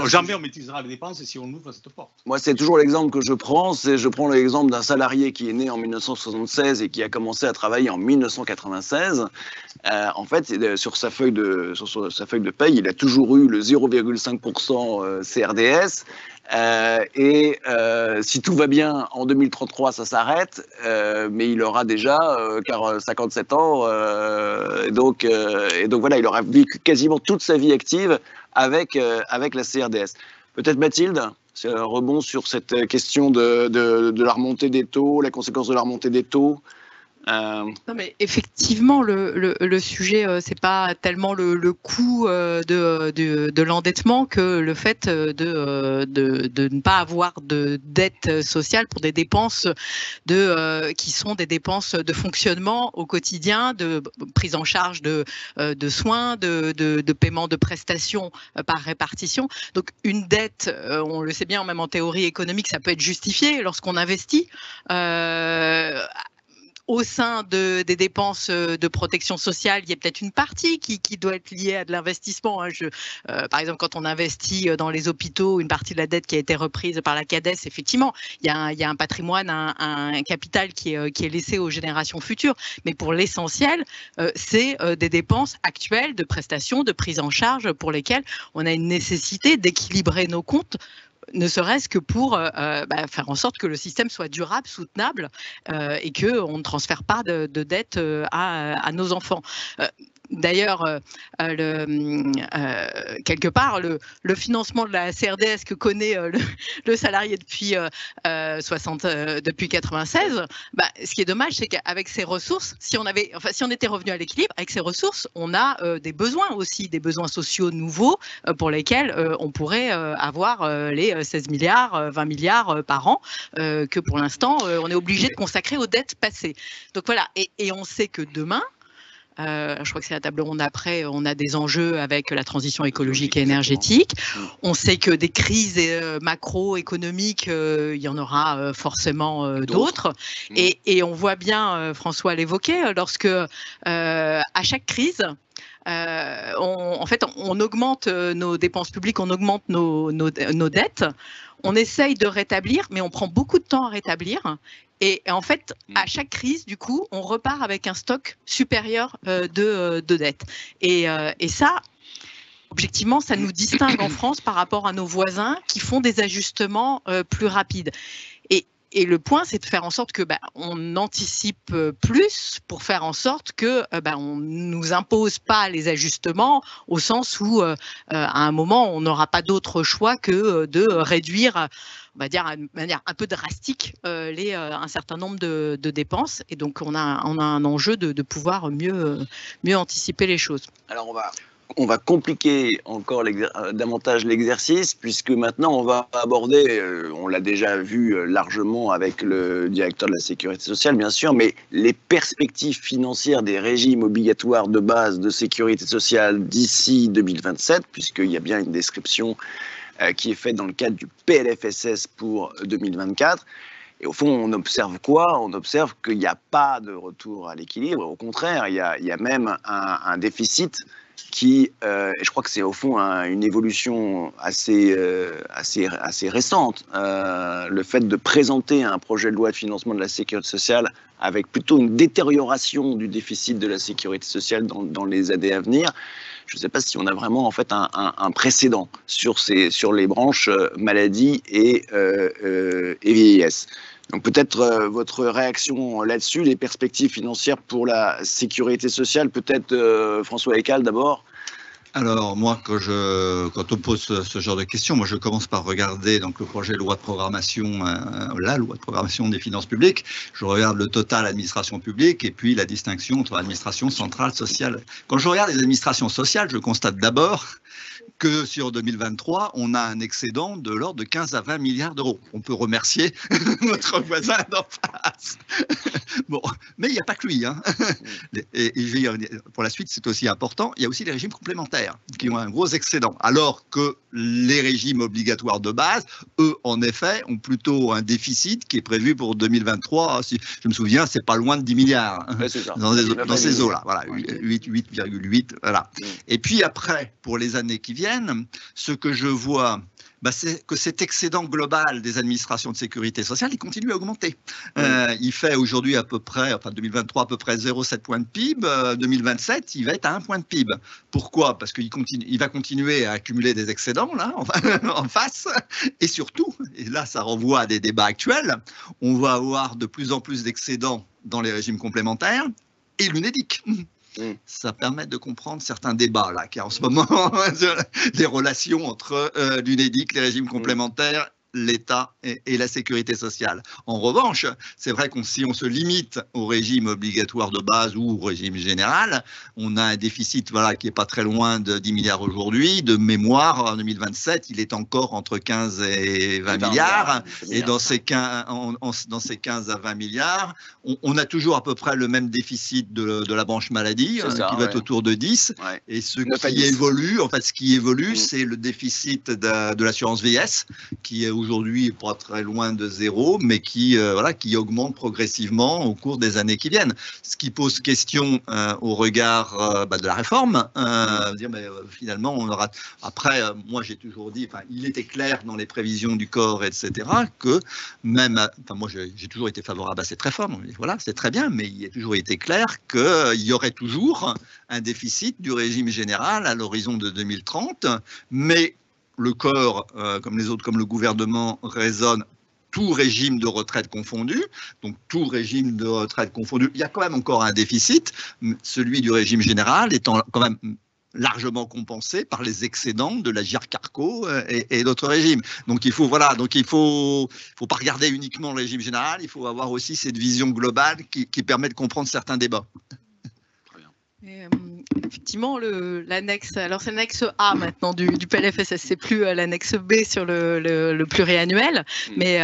Jamais on maîtrisera les dépenses si on ouvre cette porte. Moi, c'est toujours l'exemple que je prends. Je prends l'exemple d'un salarié qui est né en 1976 et qui a commencé à travailler en 1996. En fait, sur sa feuille de paye, il a toujours eu le 0,5% CRDS. Et si tout va bien, en 2033, ça s'arrête, mais il aura déjà 57 ans, et donc voilà, il aura vécu quasiment toute sa vie active avec la CRDS. Peut-être Mathilde, c'est un rebond sur cette question de la remontée des taux, la conséquence de la remontée des taux. Non, mais effectivement, le sujet, c'est pas tellement le coût de l'endettement que le fait de ne pas avoir de dette sociale pour des dépenses qui sont des dépenses de fonctionnement au quotidien, de prise en charge de soins, de paiement de prestations par répartition. Donc une dette, on le sait bien, même en théorie économique, ça peut être justifié lorsqu'on investit. Au sein des dépenses de protection sociale, il y a peut-être une partie qui doit être liée à de l'investissement. Par exemple, quand on investit dans les hôpitaux, une partie de la dette qui a été reprise par la CADES, effectivement, il y a un patrimoine, un capital qui est laissé aux générations futures. Mais pour l'essentiel, c'est des dépenses actuelles de prestations, de prise en charge pour lesquelles on a une nécessité d'équilibrer nos comptes, ne serait-ce que pour faire en sorte que le système soit durable, soutenable et qu'on ne transfère pas de dette à nos enfants. D'ailleurs, quelque part, le financement de la CRDS que connaît le salarié depuis 96, ce qui est dommage, c'est qu'avec ces ressources, si on était revenu à l'équilibre, avec ces ressources, on a des besoins aussi, des besoins sociaux nouveaux pour lesquels on pourrait avoir les 16 milliards, 20 milliards par an que pour l'instant, on est obligé de consacrer aux dettes passées. Donc voilà, et on sait que demain, je crois que c'est la table ronde après, on a des enjeux avec la transition écologique et énergétique. On sait que des crises macroéconomiques, il y en aura forcément d'autres. Et on voit bien, François l'évoquait, lorsque à chaque crise, on augmente nos dépenses publiques, on augmente nos dettes, on essaye de rétablir, mais on prend beaucoup de temps à rétablir. Et en fait, à chaque crise, du coup, on repart avec un stock supérieur de dettes. Et ça, objectivement, ça nous distingue en France par rapport à nos voisins qui font des ajustements plus rapides. Et le point, c'est de faire en sorte que on anticipe plus pour faire en sorte que on nous impose pas les ajustements au sens où à un moment on n'aura pas d'autre choix que de réduire, on va dire de manière un peu drastique, un certain nombre de dépenses. Et donc on a un enjeu de pouvoir mieux anticiper les choses. Alors on va compliquer encore davantage l'exercice, puisque maintenant on va aborder, on l'a déjà vu largement avec le directeur de la Sécurité sociale bien sûr, mais les perspectives financières des régimes obligatoires de base de sécurité sociale d'ici 2027, puisqu'il y a bien une description qui est faite dans le cadre du PLFSS pour 2024. Et au fond, on observe quoi? On observe qu'il n'y a pas de retour à l'équilibre. Au contraire, il y a même un déficit qui, et je crois que c'est au fond une évolution assez récente, le fait de présenter un projet de loi de financement de la sécurité sociale avec plutôt une détérioration du déficit de la sécurité sociale dans les années à venir. Je ne sais pas si on a vraiment en fait un précédent sur les branches maladie et vieillesse. Donc peut-être votre réaction là-dessus, les perspectives financières pour la sécurité sociale, peut-être François Ekal d'abord. Alors moi, quand on pose ce genre de questions, moi je commence par regarder donc le projet de loi de programmation, la loi de programmation des finances publiques. Je regarde le total administration publique et puis la distinction entre administration centrale, sociale. Quand je regarde les administrations sociales, je constate d'abord que sur 2023, on a un excédent de l'ordre de 15 à 20 milliards d'euros. On peut remercier notre voisin d'en face. Bon, mais il n'y a pas que lui. Hein. Et pour la suite, c'est aussi important, il y a aussi les régimes complémentaires qui ont un gros excédent, alors que les régimes obligatoires de base, eux, en effet, ont plutôt un déficit qui est prévu pour 2023. Si je me souviens, c'est pas loin de 10 milliards hein, dans ces eaux-là. Voilà, 8,8. Voilà. Et puis après, pour les années qui viennent, ce que je vois, c'est que cet excédent global des administrations de sécurité sociale, il continue à augmenter. Il fait aujourd'hui à peu près, enfin 2023 à peu près 0,7 points de PIB, 2027 il va être à 1 point de PIB. Pourquoi? Parce qu'il va continuer à accumuler des excédents là en face, et surtout, et là ça renvoie à des débats actuels, on va avoir de plus en plus d'excédents dans les régimes complémentaires et l'UNEDIC. Ça permet de comprendre certains débats là, qu'il y a en ce moment, les relations entre l'UNEDIC, les régimes complémentaires l'État et la sécurité sociale. En revanche, c'est vrai que si on se limite au régime obligatoire de base ou au régime général, on a un déficit qui n'est pas très loin de 10 milliards aujourd'hui. De mémoire, en 2027, il est encore entre 15 et 20 milliards. Et dans ces 15 à 20 milliards, on a toujours à peu près le même déficit de la branche maladie, qui va être autour de 10. Ouais. Et ce qui évolue, c'est le déficit de l'assurance vieillesse, qui est aujourd'hui pas très loin de zéro, mais qui augmente progressivement au cours des années qui viennent. Ce qui pose question au regard de la réforme, finalement, on aura. Après, moi j'ai toujours dit, il était clair dans les prévisions du corps, etc., que même, moi j'ai toujours été favorable à cette réforme. Voilà, c'est très bien, mais il a toujours été clair qu'il y aurait toujours un déficit du régime général à l'horizon de 2030, mais le corps, comme les autres, comme le gouvernement, raisonne tout régime de retraite confondu. Donc, tout régime de retraite confondu, il y a quand même encore un déficit, celui du régime général étant quand même largement compensé par les excédents de la GIRC-ARCO et d'autres régimes. Donc, il faut pas regarder uniquement le régime général, il faut avoir aussi cette vision globale qui permet de comprendre certains débats. Effectivement, l'annexe, alors c'est l'annexe A maintenant du PLFSS, c'est plus l'annexe B sur le pluriannuel, mais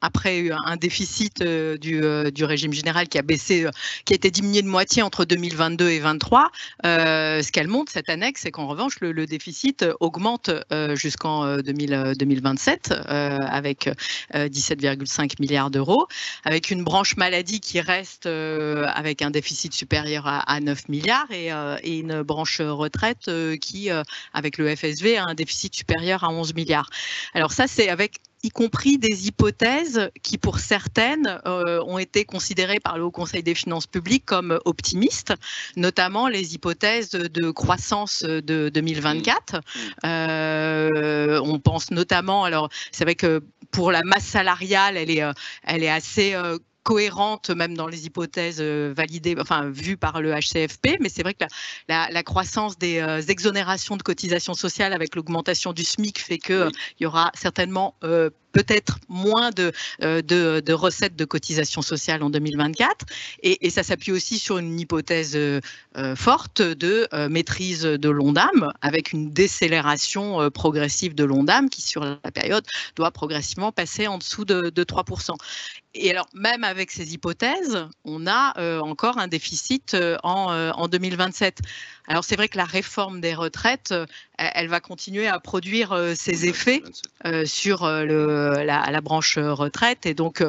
après un déficit du régime général qui a baissé, qui a été diminué de moitié entre 2022 et 2023, ce qu'elle montre, cette annexe, c'est qu'en revanche, le déficit augmente jusqu'en 2027 avec 17,5 milliards d'euros, avec une branche maladie qui reste avec un déficit supérieur à 9 milliards et une branche retraite qui, avec le FSV, a un déficit supérieur à 11 milliards. Alors ça, c'est avec y compris des hypothèses qui, pour certaines, ont été considérées par le Haut Conseil des finances publiques comme optimistes, notamment les hypothèses de croissance de 2024. On pense notamment, alors c'est vrai que pour la masse salariale, elle est assez cohérente même dans les hypothèses validées, vues par le HCFP, mais c'est vrai que la croissance des exonérations de cotisations sociales avec l'augmentation du SMIC fait qu'il y aura certainement peut-être moins de recettes de cotisations sociales en 2024. Et ça s'appuie aussi sur une hypothèse forte de maîtrise de l'Ondam, avec une décélération progressive de l'Ondam qui, sur la période, doit progressivement passer en dessous de 3%. Et alors, même avec ces hypothèses, on a encore un déficit en 2027. Alors, c'est vrai que la réforme des retraites, elle va continuer à produire ses effets sur la branche retraite. Et donc,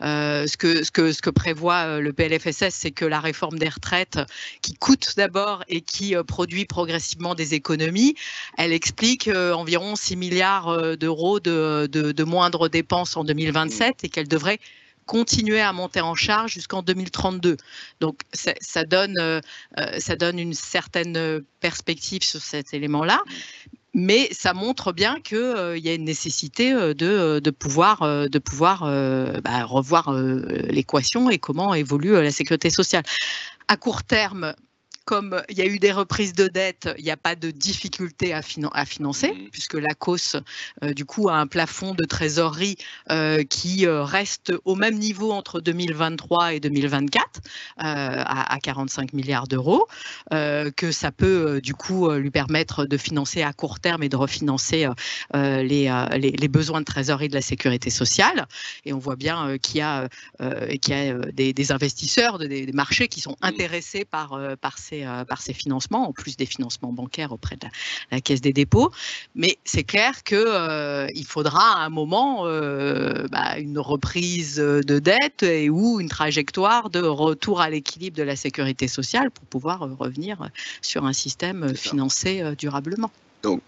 ce que prévoit le PLFSS, c'est que la réforme des retraites, qui coûte d'abord et qui produit progressivement des économies, elle explique environ 6 milliards d'euros de moindres dépenses en 2027 et qu'elle devrait continuer à monter en charge jusqu'en 2032. Donc, ça donne une certaine perspective sur cet élément-là, mais ça montre bien qu'il y a une nécessité de pouvoir revoir l'équation et comment évolue la sécurité sociale. À court terme, comme il y a eu des reprises de dette, il n'y a pas de difficulté à financer, puisque l'ACOS, du coup, a un plafond de trésorerie qui reste au même niveau entre 2023 et 2024, à 45 milliards d'euros, que ça peut, du coup, lui permettre de financer à court terme et de refinancer les besoins de trésorerie de la sécurité sociale. Et on voit bien qu'il y a des investisseurs, des marchés qui sont intéressés par ces financements, en plus des financements bancaires auprès de la Caisse des dépôts. Mais c'est clair qu'il faudra à un moment une reprise de dette ou une trajectoire de retour à l'équilibre de la sécurité sociale pour pouvoir revenir sur un système financé durablement. Donc,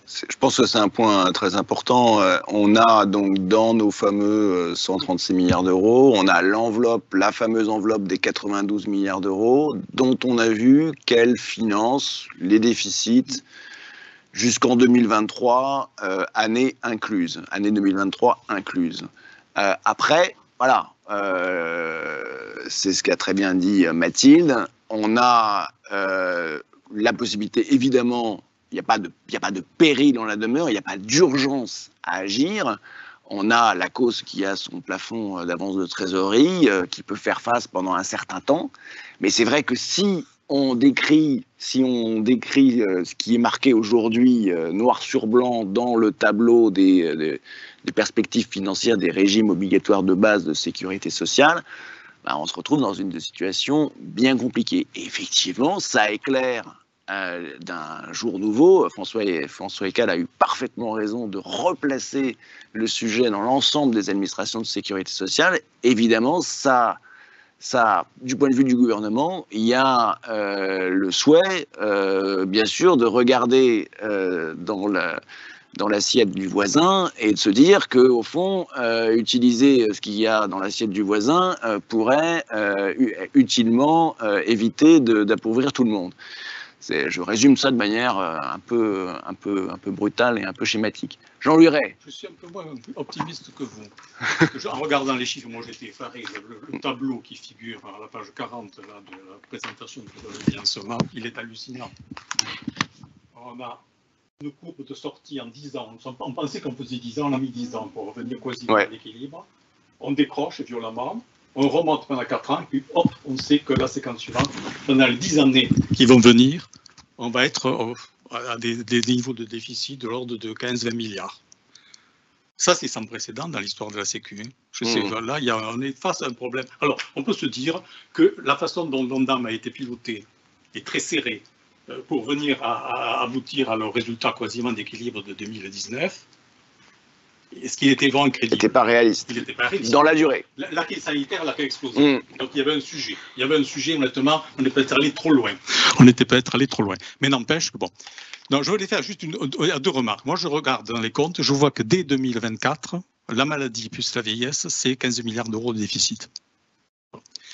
je pense que c'est un point très important. On a donc dans nos fameux 136 milliards d'euros, on a la fameuse enveloppe des 92 milliards d'euros, dont on a vu qu'elle finance les déficits jusqu'en 2023, année 2023 incluse. Après, voilà, c'est ce qu'a très bien dit Mathilde, on a la possibilité évidemment il n'y a pas de péril en la demeure, il n'y a pas d'urgence à agir. On a la cause qui a son plafond d'avance de trésorerie, qui peut faire face pendant un certain temps. Mais c'est vrai que si on décrit ce qui est marqué aujourd'hui noir sur blanc dans le tableau des perspectives financières des régimes obligatoires de base de sécurité sociale, ben on se retrouve dans une situation bien compliquée. Et effectivement, ça éclaire d'un jour nouveau. François Ekal a eu parfaitement raison de replacer le sujet dans l'ensemble des administrations de sécurité sociale. Évidemment, ça, du point de vue du gouvernement, il y a le souhait, bien sûr, de regarder dans l'assiette du voisin et de se dire qu'au fond, utiliser ce qu'il y a dans l'assiette du voisin pourrait utilement éviter d'appauvrir tout le monde. Je résume ça de manière un peu brutale et un peu schématique. Jean-Louis Ray. Je suis un peu moins optimiste que vous. En regardant les chiffres, moi j'étais effaré. Le tableau qui figure à la page 40 là, de la présentation de le financement, il est hallucinant. On a une courbe de sortie en 10 ans. On pensait qu'on faisait 10 ans, on a mis 10 ans pour revenir quasiment à l'équilibre. On décroche violemment. On remonte pendant 4 ans, puis hop, on sait que la séquence suivante, pendant les 10 années qui vont venir, on va être à des niveaux de déficit de l'ordre de 15-20 milliards. Ça, c'est sans précédent dans l'histoire de la Sécu. Je sais, là, on est face à un problème. Alors, on peut se dire que la façon dont l'ONDAM a été pilotée est très serrée pour venir à aboutir à le résultat quasiment d'équilibre de 2019. Est-ce qu'il était vraiment crédible? Il n'était pas réaliste. Il n'était pas réaliste. Dans la durée. La crise sanitaire l'a fait exploser. Donc il y avait un sujet. Il y avait un sujet, honnêtement, on n'est peut-être allé trop loin. Mais n'empêche que bon. Non, je voulais faire juste deux remarques. Moi, je regarde dans les comptes, je vois que dès 2024, la maladie plus la vieillesse, c'est 15 milliards d'euros de déficit.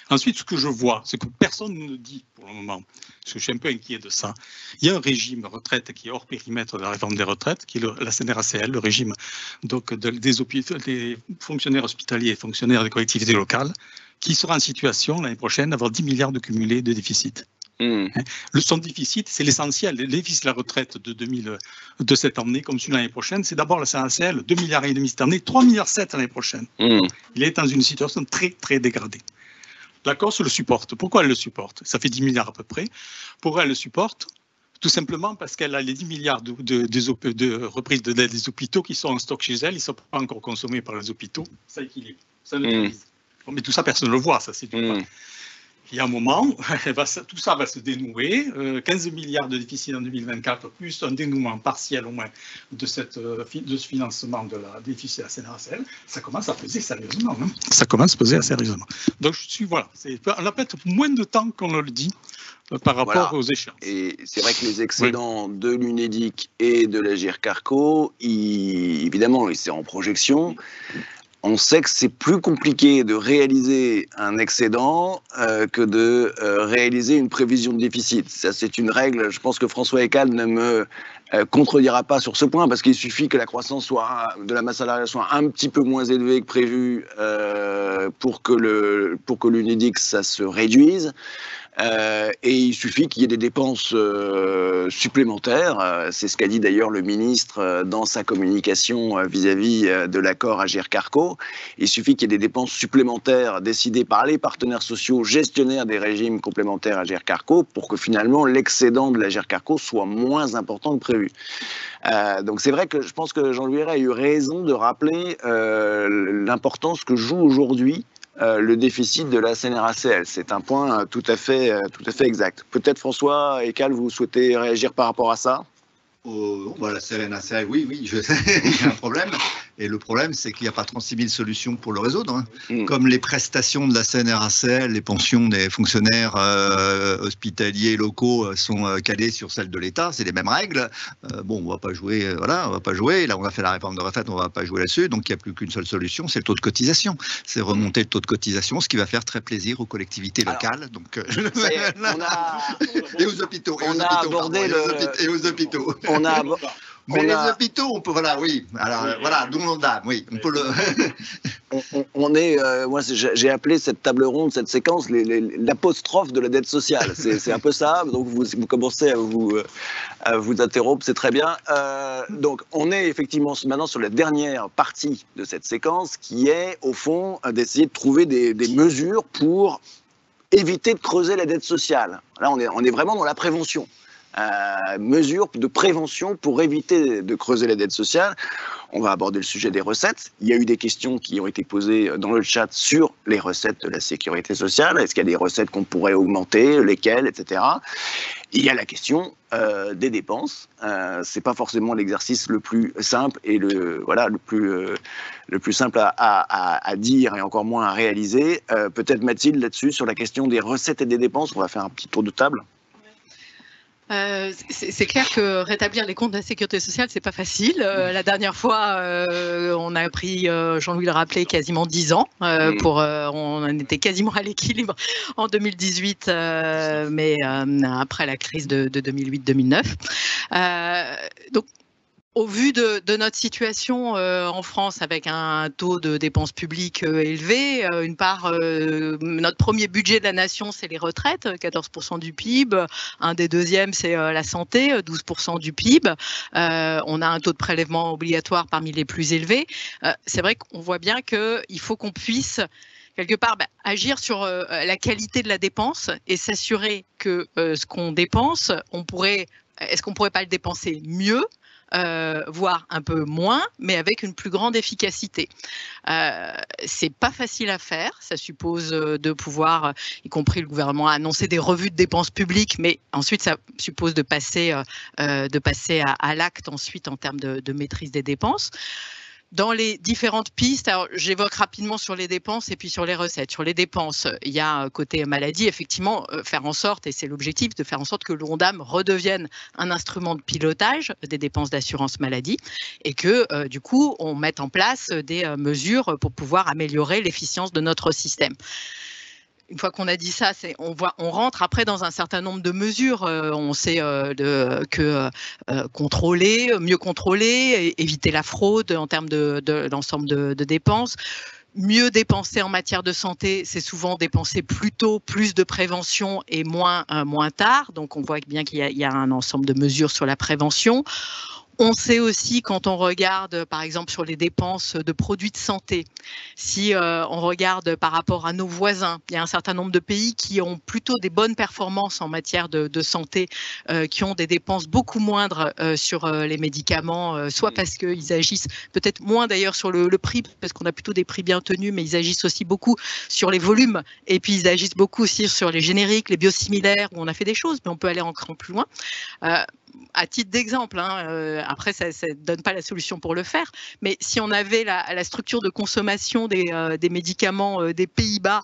Ensuite, ce que je vois, c'est que personne ne dit pour le moment, parce que je suis un peu inquiet de ça, il y a un régime retraite qui est hors périmètre de la réforme des retraites, qui est la CNRACL, le régime donc, des fonctionnaires hospitaliers et fonctionnaires des collectivités locales, qui sera en situation l'année prochaine d'avoir 10 milliards de cumulés de déficit. Son déficit, c'est l'essentiel. Le déficit de la retraite de cette année, comme celui de l'année prochaine, c'est d'abord la CNRACL, 2,5 milliards cette année, 3,7 milliards l'année prochaine. Il est dans une situation très, très dégradée. La Corse le supporte. Pourquoi elle le supporte? Ça fait 10 milliards à peu près. Pourquoi elle le supporte? Tout simplement parce qu'elle a les 10 milliards de reprise de dette des hôpitaux qui sont en stock chez elle. Ils ne sont pas encore consommés par les hôpitaux. Ça équilibre. Ça neutralise. Mais tout ça, personne ne le voit. Ça, c'est du pas. Il y a un moment, tout ça va se dénouer. 15 milliards de déficit en 2024, plus un dénouement partiel au moins de ce financement de la déficit à la CNRACL, ça commence à peser sérieusement. Ça commence à peser sérieusement. Donc, on a peut-être moins de temps qu'on le dit par rapport aux échéances. Et c'est vrai que les excédents de l'UNEDIC et de l'Agirc Arrco, évidemment, c'est en projection. On sait que c'est plus compliqué de réaliser un excédent que de réaliser une prévision de déficit. Ça, c'est une règle. Je pense que François Ekal ne me contredira pas sur ce point, parce qu'il suffit que la croissance de la masse salariale soit un petit peu moins élevée que prévu pour que l'UNEDIC, ça se réduise. Et il suffit qu'il y ait des dépenses supplémentaires. C'est ce qu'a dit d'ailleurs le ministre dans sa communication vis-à-vis de l'accord Agirc Arrco. Il suffit qu'il y ait des dépenses supplémentaires décidées par les partenaires sociaux gestionnaires des régimes complémentaires Agirc Arrco pour que finalement l'excédent de l'Agirc Arrco soit moins important que prévu. Donc c'est vrai que je pense que Jean-Louis Ray a eu raison de rappeler l'importance que joue aujourd'hui le déficit de la CNRACL. C'est un point tout à fait exact. Peut-être François Ekal, vous souhaitez réagir par rapport à ça? Voilà, CNRACL, oui, il y a un problème. Et le problème, c'est qu'il n'y a pas 36 000 solutions pour le résoudre. Comme les prestations de la CNRACL, les pensions des fonctionnaires hospitaliers locaux sont calées sur celles de l'État, c'est les mêmes règles. Bon, on va pas jouer, on va pas jouer. Là, on a fait la réforme de retraite, on va pas jouer là-dessus. Donc, il n'y a plus qu'une seule solution, c'est le taux de cotisation. C'est remonter le taux de cotisation, ce qui va faire très plaisir aux collectivités locales. Donc, et aux hôpitaux. Et aux hôpitaux. Mais les hôpitaux, on peut, voilà, oui. Alors, voilà, d'où l'ONDAM, oui. On peut le. on est, moi j'ai appelé cette table ronde, cette séquence, l'apostrophe de la dette sociale. C'est un peu ça. Donc vous commencez à vous interrompre, c'est très bien. Donc on est effectivement maintenant sur la dernière partie de cette séquence, qui est au fond d'essayer de trouver des mesures pour éviter de creuser la dette sociale. Là, on est vraiment dans la prévention. Mesures de prévention pour éviter de creuser la dette sociale. On va aborder le sujet des recettes. Il y a eu des questions qui ont été posées dans le chat sur les recettes de la sécurité sociale. Est-ce qu'il y a des recettes qu'on pourrait augmenter, lesquelles, etc. Il y a la question des dépenses. C'est pas forcément l'exercice le plus simple et le plus simple à dire et encore moins à réaliser. Peut-être Mathilde là-dessus sur la question des recettes et des dépenses. On va faire un petit tour de table. C'est clair que rétablir les comptes de la sécurité sociale, c'est pas facile. La dernière fois, on a pris, Jean-Louis le rappelait, quasiment 10 ans. On était quasiment à l'équilibre en 2018, mais après la crise de 2008-2009. Donc, au vu de notre situation en France, avec un taux de dépenses publiques élevé, notre premier budget de la nation, c'est les retraites, 14% du PIB. Un des deuxièmes, c'est la santé, 12% du PIB. On a un taux de prélèvement obligatoire parmi les plus élevés. C'est vrai qu'on voit bien qu'il faut qu'on puisse quelque part agir sur la qualité de la dépense et s'assurer que ce qu'on dépense, est-ce qu'on pourrait pas le dépenser mieux, voire un peu moins, mais avec une plus grande efficacité. C'est pas facile à faire, ça suppose de pouvoir, y compris le gouvernement, annoncer des revues de dépenses publiques, mais ensuite ça suppose de passer à l'acte ensuite en termes de maîtrise des dépenses. Dans les différentes pistes, alors j'évoque rapidement sur les dépenses et puis sur les recettes. Sur les dépenses, il y a côté maladie, effectivement, faire en sorte, et c'est l'objectif, de faire en sorte que l'ONDAM redevienne un instrument de pilotage des dépenses d'assurance maladie et que, du coup, on mette en place des mesures pour pouvoir améliorer l'efficience de notre système. Une fois qu'on a dit ça, on rentre après dans un certain nombre de mesures. On sait contrôler, mieux contrôler, éviter la fraude en termes de l'ensemble de dépenses. Mieux dépenser en matière de santé, c'est souvent dépenser plus tôt, plus de prévention et moins tard. Donc on voit bien qu'il y a un ensemble de mesures sur la prévention. On sait aussi, quand on regarde par exemple sur les dépenses de produits de santé, si on regarde par rapport à nos voisins, il y a un certain nombre de pays qui ont plutôt des bonnes performances en matière de santé, qui ont des dépenses beaucoup moindres sur les médicaments, soit parce qu'ils agissent peut-être moins d'ailleurs sur le prix, parce qu'on a plutôt des prix bien tenus, mais ils agissent aussi beaucoup sur les volumes, et puis ils agissent beaucoup aussi sur les génériques, les biosimilaires, où on a fait des choses, mais on peut aller encore plus loin. À titre d'exemple, après ça ne donne pas la solution pour le faire, mais si on avait la structure de consommation des médicaments des Pays-Bas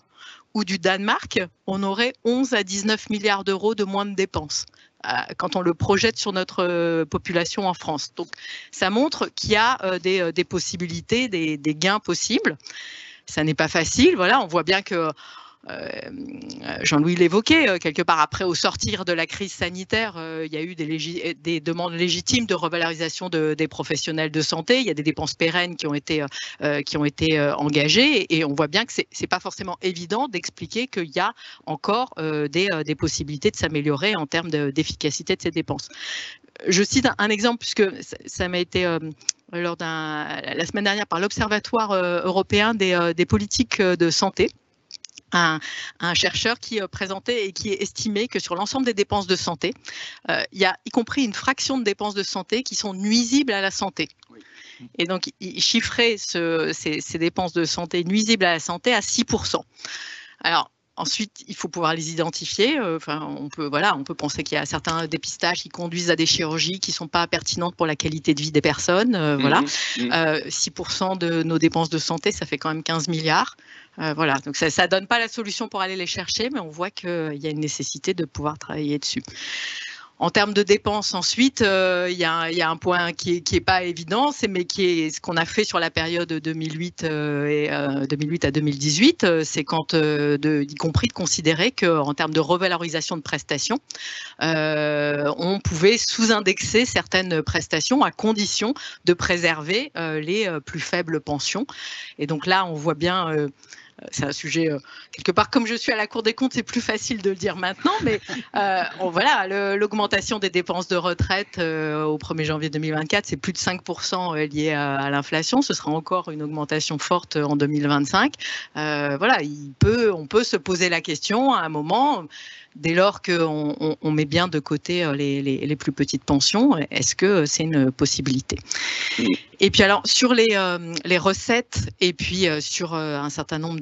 ou du Danemark, on aurait 11 à 19 milliards d'euros de moins de dépenses quand on le projette sur notre population en France. Donc ça montre qu'il y a des possibilités, des gains possibles. Ça n'est pas facile, voilà, on voit bien que Jean-Louis l'évoquait, quelque part après, au sortir de la crise sanitaire, il y a eu des demandes légitimes de revalorisation des professionnels de santé. Il y a des dépenses pérennes qui ont été engagées et on voit bien que c'est pas forcément évident d'expliquer qu'il y a encore des possibilités de s'améliorer en termes d'efficacité de ces dépenses. Je cite un exemple puisque ça m'a été la semaine dernière par l'Observatoire européen des politiques de santé. Un chercheur qui présentait et qui estimait que sur l'ensemble des dépenses de santé, il y a y compris une fraction de dépenses de santé qui sont nuisibles à la santé. Oui. Et donc, il chiffrait ces dépenses de santé nuisibles à la santé à 6%. Alors, ensuite, il faut pouvoir les identifier. On peut penser qu'il y a certains dépistages qui conduisent à des chirurgies qui ne sont pas pertinentes pour la qualité de vie des personnes. 6% de nos dépenses de santé, ça fait quand même 15 milliards. Donc ça ne donne pas la solution pour aller les chercher, mais on voit qu'il y a une nécessité de pouvoir travailler dessus. En termes de dépenses, ensuite, il y a un point qui est pas évident, mais qui est ce qu'on a fait sur la période 2008 à 2018, c'est y compris de considérer qu'en termes de revalorisation de prestations, on pouvait sous-indexer certaines prestations à condition de préserver les plus faibles pensions. Et donc là, on voit bien... c'est un sujet, quelque part, comme je suis à la Cour des comptes, c'est plus facile de le dire maintenant, mais voilà, l'augmentation des dépenses de retraite au 1er janvier 2024, c'est plus de 5% lié à l'inflation. Ce sera encore une augmentation forte en 2025. Voilà, on peut se poser la question à un moment, dès lors qu'on met bien de côté les plus petites pensions, est-ce que c'est une possibilité? Et puis alors, sur les recettes, et puis sur un certain nombre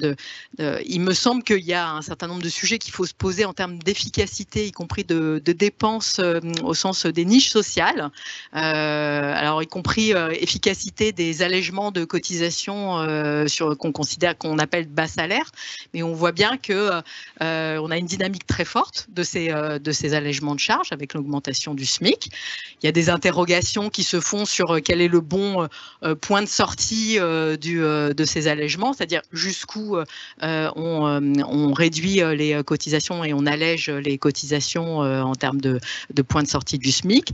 il me semble qu'il y a un certain nombre de sujets qu'il faut se poser en termes d'efficacité, y compris de dépenses au sens des niches sociales. Alors, y compris efficacité des allègements de cotisations qu'on appelle bas salaire, mais on voit bien que on a une dynamique très forte de ces allègements de charges avec l'augmentation du SMIC. Il y a des interrogations qui se font sur quel est le bon point de sortie de ces allègements, c'est-à-dire jusqu'où on réduit les cotisations et on allège les cotisations en termes de point de sortie du SMIC.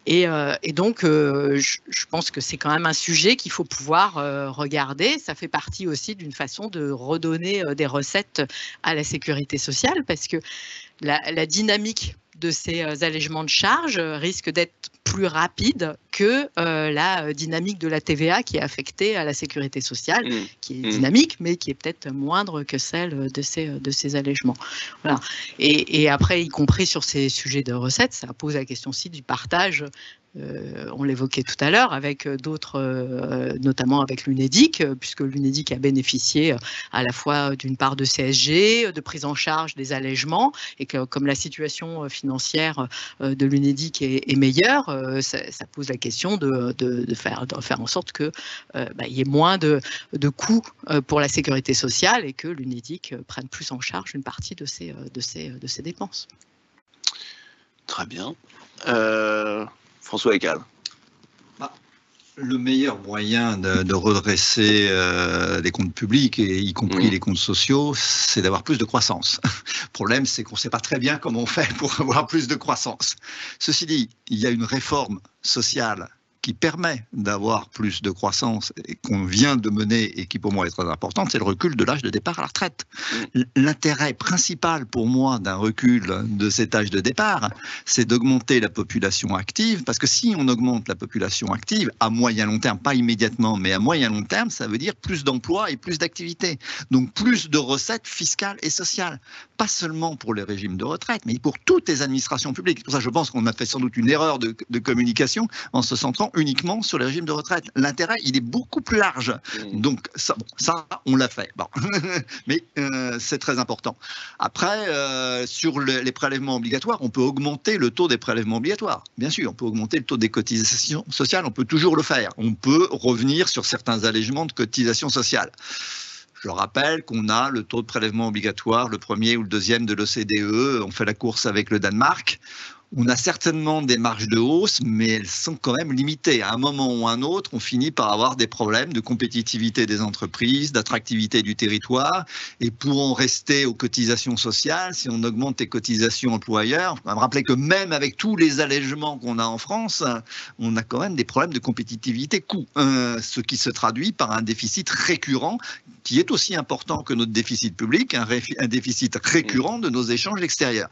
Et donc, je pense que c'est quand même un sujet qu'il faut pouvoir regarder. Ça fait partie aussi d'une façon de redonner des recettes à la sécurité sociale, parce que la dynamique de ces allègements de charges risque d'être plus rapide que la dynamique de la TVA qui est affectée à la sécurité sociale, qui est dynamique, mais qui est peut-être moindre que celle de ces allègements. Voilà. Et après, y compris sur ces sujets de recettes, ça pose la question aussi du partage. On l'évoquait tout à l'heure avec d'autres, notamment avec l'UNEDIC, puisque l'UNEDIC a bénéficié à la fois d'une part de CSG, de prise en charge des allègements, et que comme la situation financière de l'UNEDIC est meilleure, ça pose la question de faire en sorte qu'il y ait moins de coûts pour la sécurité sociale et que l'UNEDIC prenne plus en charge une partie de ces dépenses. Très bien. François Heckel. Le meilleur moyen de redresser les comptes publics, et y compris les comptes sociaux, c'est d'avoir plus de croissance. Le problème, c'est qu'on ne sait pas très bien comment on fait pour avoir plus de croissance. Ceci dit, il y a une réforme sociale qui permet d'avoir plus de croissance et qu'on vient de mener et qui pour moi est très importante, c'est le recul de l'âge de départ à la retraite. L'intérêt principal pour moi d'un recul de cet âge de départ, c'est d'augmenter la population active, parce que si on augmente la population active à moyen long terme, pas immédiatement, mais à moyen long terme, ça veut dire plus d'emplois et plus d'activités. Donc plus de recettes fiscales et sociales. Pas seulement pour les régimes de retraite, mais pour toutes les administrations publiques. Pour ça, je pense qu'on a fait sans doute une erreur de communication en se centrant uniquement sur les régimes de retraite. L'intérêt, il est beaucoup plus large. Donc ça on l'a fait. Bon. Mais c'est très important. Après, sur les prélèvements obligatoires, on peut augmenter le taux des prélèvements obligatoires. Bien sûr, on peut augmenter le taux des cotisations sociales, on peut toujours le faire. On peut revenir sur certains allègements de cotisations sociales. Je rappelle qu'on a le taux de prélèvement obligatoire, le premier ou le deuxième de l'OCDE. On fait la course avec le Danemark. On a certainement des marges de hausse, mais elles sont quand même limitées. À un moment ou à un autre, on finit par avoir des problèmes de compétitivité des entreprises, d'attractivité du territoire. Et pour en rester aux cotisations sociales, si on augmente les cotisations employeurs, il faut me rappeler que même avec tous les allègements qu'on a en France, on a quand même des problèmes de compétitivité coût. Ce qui se traduit par un déficit récurrent qui est aussi important que notre déficit public, un déficit récurrent de nos échanges extérieurs.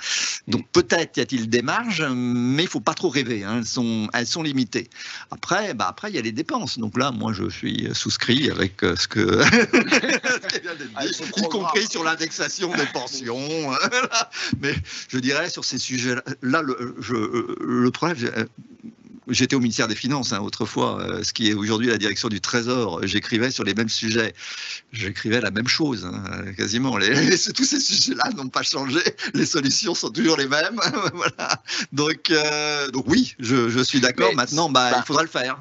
Donc peut-être y a-t-il des marges, mais il ne faut pas trop rêver, hein, elles sont limitées. Après, il y a les dépenses. Donc là, moi, je suis souscrit avec ce qui vient d'être dit, y compris sur l'indexation des pensions. Mais je dirais, sur ces sujets-là, le problème... J'étais au ministère des Finances autrefois, ce qui est aujourd'hui la direction du Trésor. J'écrivais sur les mêmes sujets. J'écrivais la même chose, quasiment. Tous ces sujets-là n'ont pas changé. Les solutions sont toujours les mêmes. Voilà. Donc oui, je suis d'accord. Maintenant, il faudra le faire.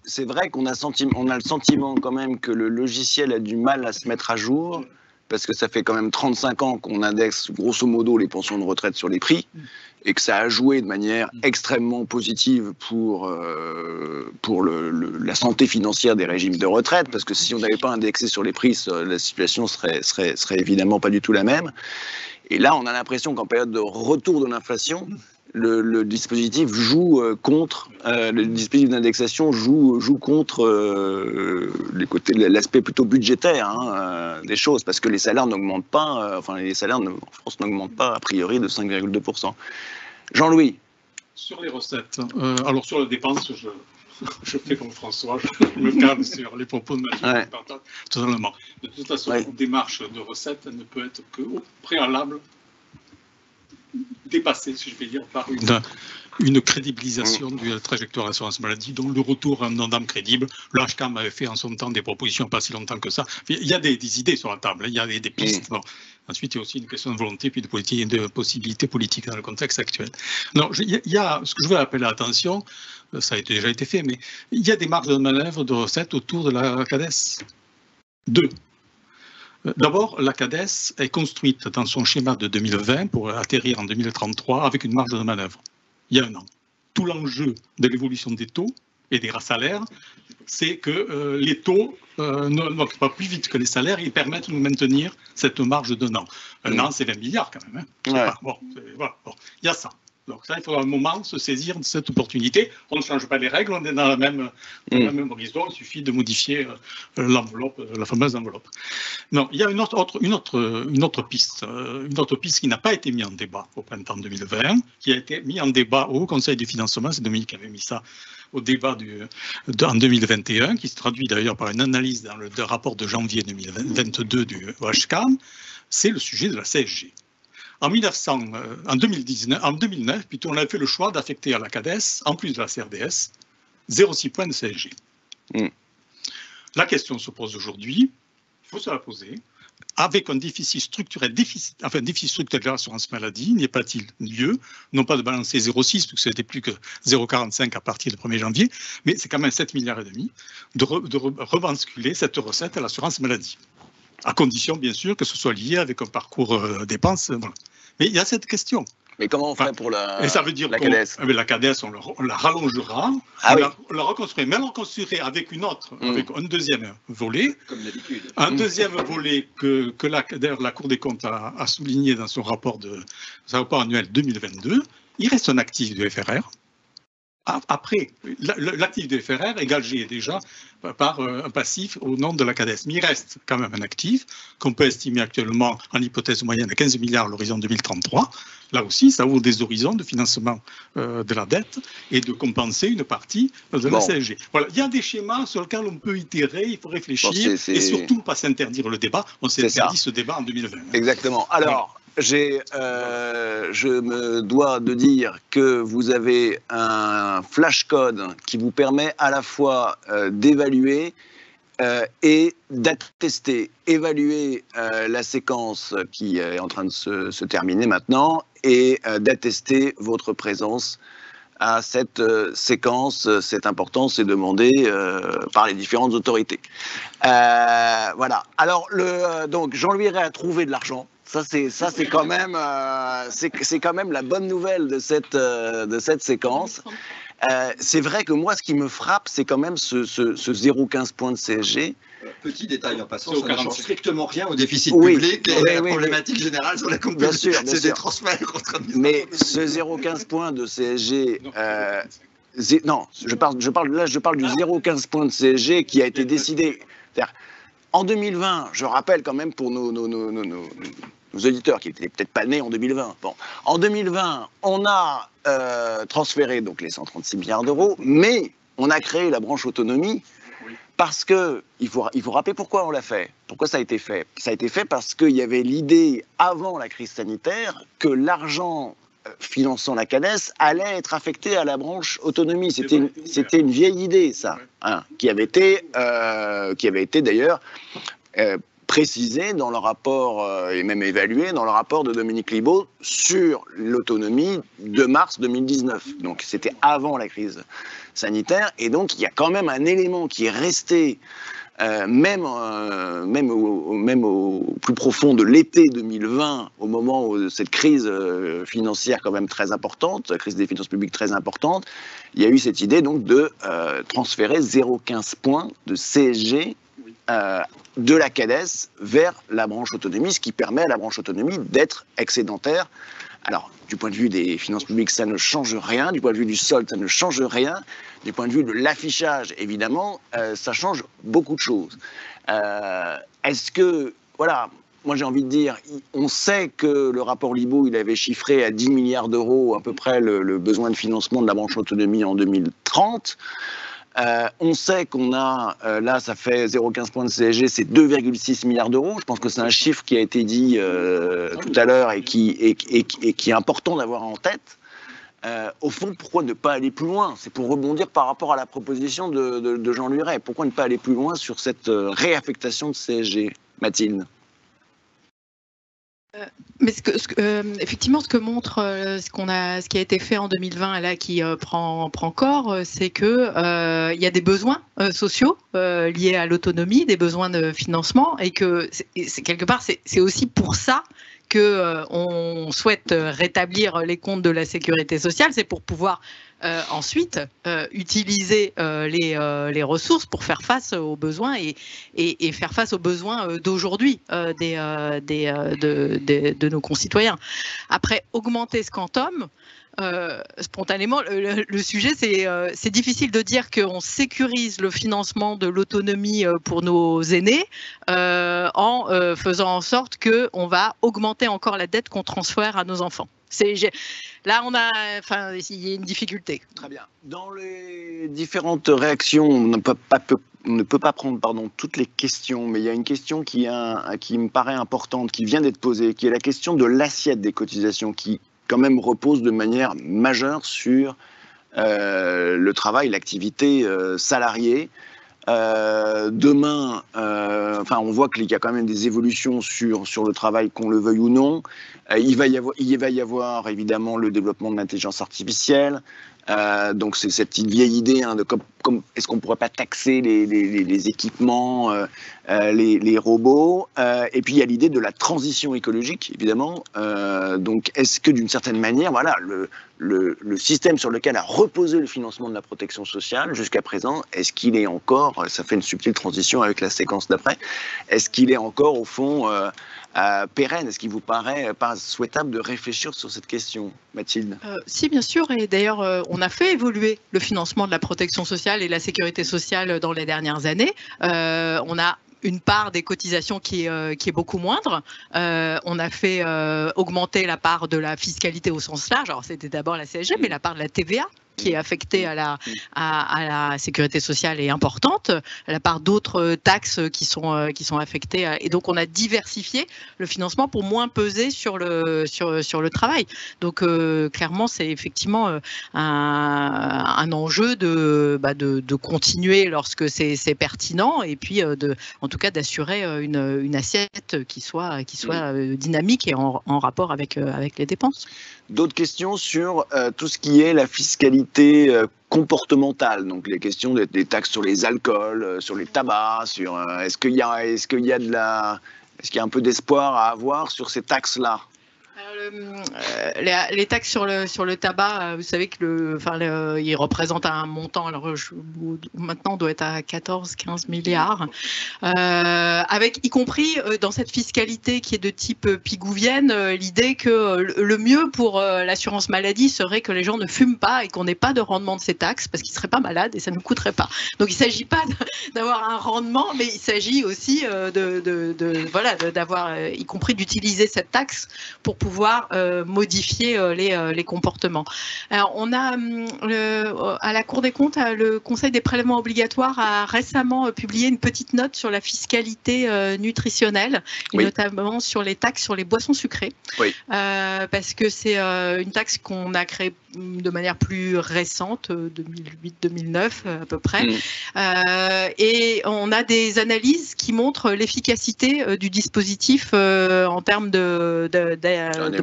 C'est vrai qu'on a le sentiment quand même que le logiciel a du mal à se mettre à jour, parce que ça fait quand même 35 ans qu'on indexe grosso modo les pensions de retraite sur les prix. et que ça a joué de manière extrêmement positive pour la santé financière des régimes de retraite, parce que si on n'avait pas indexé sur les prix, la situation serait évidemment pas du tout la même. Et là, on a l'impression qu'en période de retour de l'inflation, le dispositif joue contre, le dispositif d'indexation joue contre les côtés, l'aspect plutôt budgétaire des choses, parce que les salaires n'augmentent pas, les salaires en France n'augmentent pas a priori de 5,2%. Jean-Louis. Sur les recettes, alors sur les dépenses, je fais comme François, je me calme sur les propos de Mathieu, totalement. De toute façon, une démarche de recettes ne peut être qu'au préalable dépassée, si je vais dire, par une crédibilisation de la trajectoire de l'assurance maladie, dont le retour à un nom d'âme crédible. Le HCAM avait fait en son temps des propositions pas si longtemps que ça. Il y a des idées sur la table, il y a des pistes. Bon. Ensuite, il y a aussi une question de volonté puis de possibilités politiques dans le contexte actuel. Non, il y a ce que je veux appeler l'attention, ça a déjà été fait, mais il y a des marges de manœuvre de recettes autour de la CADES. Deux. D'abord, la CADES est construite dans son schéma de 2020 pour atterrir en 2033 avec une marge de manœuvre. Il y a un an. Tout l'enjeu de l'évolution des taux et des salaires, c'est que les taux n'augmentent pas plus vite que les salaires, ils permettent de nous maintenir cette marge d'un an. Un an, c'est 20 milliards quand même. Bon, il y a ça. Donc là, il faudra un moment se saisir de cette opportunité. On ne change pas les règles, on est dans la même horizon, il suffit de modifier l'enveloppe, la fameuse enveloppe. Non, il y a une autre piste qui n'a pas été mise en débat au printemps 2020, qui a été mise en débat au Conseil du financement, c'est Dominique qui avait mis ça au débat en 2021, qui se traduit d'ailleurs par une analyse dans le rapport de janvier 2022 du HCAM, c'est le sujet de la CSG. En 2009, plutôt, on avait fait le choix d'affecter à la CADES, en plus de la CRDS, 0,6 points de CSG. La question se pose aujourd'hui, il faut se la poser, avec un déficit structurel, déficit structurel de l'assurance maladie, n'y a-t-il lieu, non pas de balancer 0,6, parce que ce n'était plus que 0,45 à partir du 1er janvier, mais c'est quand même 7,5 milliards, de rebasculer cette recette à l'assurance maladie. À condition, bien sûr, que ce soit lié avec un parcours dépenses. Voilà. Mais il y a cette question. Mais comment on fait pour la et ça veut dire CADES? La CADES, on la rallongera, on la reconstruira, mais on la reconstruirait avec avec un deuxième volet. Comme d'habitude. Un deuxième volet que d'ailleurs la Cour des comptes a souligné dans son rapport annuel 2022. Il reste un actif du FRR. Après, l'actif de FRR est gagé déjà par un passif au nom de la CADES. Mais il reste quand même un actif qu'on peut estimer actuellement en hypothèse moyenne à 15 milliards à l'horizon 2033. Là aussi, ça ouvre des horizons de financement de la dette et de compenser une partie de la CSG. Voilà. Il y a des schémas sur lesquels on peut itérer, il faut réfléchir et surtout ne pas s'interdire le débat. On s'est interdit ce débat en 2020. Exactement. Alors, je me dois de dire que vous avez un flashcode qui vous permet à la fois d'évaluer et d'attester, évaluer la séquence qui est en train de se terminer maintenant et d'attester votre présence à cette séquence. Cette importance est demandée par les différentes autorités. Voilà. Alors, donc Jean-Louis Ray a trouvé de l'argent. Ça c'est quand même la bonne nouvelle de cette séquence. C'est vrai que moi, ce qui me frappe, c'est quand même ce 0,15 points de CSG. Petit détail en passant, ça ne change strictement rien au déficit public et la problématique générale sur la compte publique. C'est des transferts contre. Mais ce 0,15 points de CSG. Non, je parle du 0,15 points de CSG qui a été décidé. En 2020, je rappelle quand même pour nos auditeurs qui n'étaient peut-être pas nés en 2020. Bon, en 2020, on a transféré donc les 136 milliards d'euros, mais on a créé la branche autonomie parce que il faut rappeler pourquoi on l'a fait. Pourquoi ça a été fait? Ça a été fait parce qu'il y avait l'idée avant la crise sanitaire que l'argent finançant la CADES allait être affecté à la branche autonomie. C'était une vieille idée, ça, qui avait été d'ailleurs précisé dans le rapport et même évalué dans le rapport de Dominique Libault sur l'autonomie de mars 2019. Donc c'était avant la crise sanitaire et donc il y a quand même un élément qui est resté même au plus profond de l'été 2020, au moment où cette crise financière quand même très importante, la crise des finances publiques très importante, il y a eu cette idée donc de transférer 0,15 points de CSG de la CADES vers la branche autonomie, ce qui permet à la branche autonomie d'être excédentaire. Alors, du point de vue des finances publiques, ça ne change rien. Du point de vue du solde, ça ne change rien. Du point de vue de l'affichage, évidemment, ça change beaucoup de choses. Est-ce que, voilà, moi j'ai envie de dire, on sait que le rapport Libault, il avait chiffré à 10 milliards d'euros à peu près le besoin de financement de la branche autonomie en 2030. On sait qu'on a, là ça fait 0,15 points de CSG, c'est 2,6 milliards d'euros. Je pense que c'est un chiffre qui a été dit tout à l'heure et qui est important d'avoir en tête. Au fond, pourquoi ne pas aller plus loin? C'est pour rebondir par rapport à la proposition de Jean Luret. Pourquoi ne pas aller plus loin sur cette réaffectation de CSG, Mathilde? Mais effectivement, ce que montre ce qui a été fait en 2020 et là qui prend corps, c'est que il y a des besoins sociaux liés à l'autonomie, des besoins de financement, et que quelque part c'est aussi pour ça que on souhaite rétablir les comptes de la sécurité sociale, c'est pour pouvoir ensuite utiliser les ressources pour faire face aux besoins et faire face aux besoins d'aujourd'hui de nos concitoyens. Après, augmenter ce quantum, spontanément, le sujet, c'est difficile de dire qu'on sécurise le financement de l'autonomie pour nos aînés en faisant en sorte qu'on va augmenter encore la dette qu'on transfère à nos enfants. Là, il y a une difficulté. Très bien. Dans les différentes réactions, on ne peut pas prendre toutes les questions, mais il y a une question qui me paraît importante, qui vient d'être posée, qui est la question de l'assiette des cotisations, qui quand même repose de manière majeure sur le travail, l'activité salariée. Demain, on voit qu'il y a quand même des évolutions sur le travail, qu'on le veuille ou non. Il va y avoir évidemment le développement de l'intelligence artificielle. Donc c'est cette vieille idée de est-ce qu'on ne pourrait pas taxer les équipements, les robots, et puis il y a l'idée de la transition écologique, évidemment. Donc est-ce que d'une certaine manière, voilà, le système sur lequel a reposé le financement de la protection sociale jusqu'à présent, est-ce qu'il est encore, ça fait une subtile transition avec la séquence d'après, est-ce qu'il est encore au fond pérenne? Est-ce qu'il vous paraît pas souhaitable de réfléchir sur cette question, Mathilde? Si, bien sûr, et d'ailleurs on a fait évoluer le financement de la protection sociale et de la sécurité sociale dans les dernières années. On a une part des cotisations qui est beaucoup moindre. On a fait augmenter la part de la fiscalité au sens large. Alors c'était d'abord la CSG, mais la part de la TVA qui est affectée à la sécurité sociale est importante. La part d'autres taxes qui sont affectées. Et donc on a diversifié le financement pour moins peser sur le travail. Donc clairement c'est effectivement un enjeu de continuer lorsque c'est pertinent, et puis en tout cas d'assurer une assiette qui soit dynamique et en rapport avec les dépenses. D'autres questions sur tout ce qui est la fiscalité comportementale, donc les questions des taxes sur les alcools, sur les tabacs, sur est-ce qu'il y a un peu d'espoir à avoir sur ces taxes-là? Les taxes sur le tabac, vous savez que ils représentent un montant, alors maintenant on doit être à 14-15 milliards, avec y compris dans cette fiscalité qui est de type pigouvienne, l'idée que le mieux pour l'assurance maladie serait que les gens ne fument pas et qu'on n'ait pas de rendement de ces taxes parce qu'ils ne seraient pas malades et ça ne nous coûterait pas. Donc il ne s'agit pas d'avoir un rendement, mais il s'agit aussi d'avoir, y compris d'utiliser cette taxe pour pouvoir modifier les comportements. Alors, on a à la Cour des comptes, le Conseil des prélèvements obligatoires a récemment publié une petite note sur la fiscalité nutritionnelle, et notamment sur les taxes sur les boissons sucrées, parce que c'est une taxe qu'on a créée de manière plus récente, 2008-2009 à peu près, et on a des analyses qui montrent l'efficacité du dispositif en termes de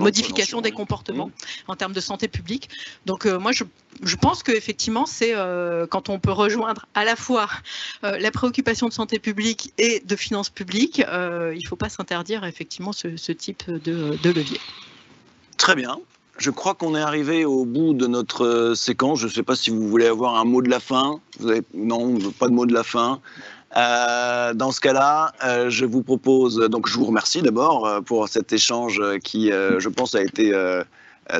modification des comportements en termes de santé publique. Donc moi, je pense qu'effectivement, c'est quand on peut rejoindre à la fois la préoccupation de santé publique et de finances publiques, il ne faut pas s'interdire effectivement ce type de levier. Très bien. Je crois qu'on est arrivé au bout de notre séquence. Je ne sais pas si vous voulez avoir un mot de la fin. Non, pas de mot de la fin. Dans ce cas-là, je vous propose, donc je vous remercie d'abord pour cet échange qui, je pense, a été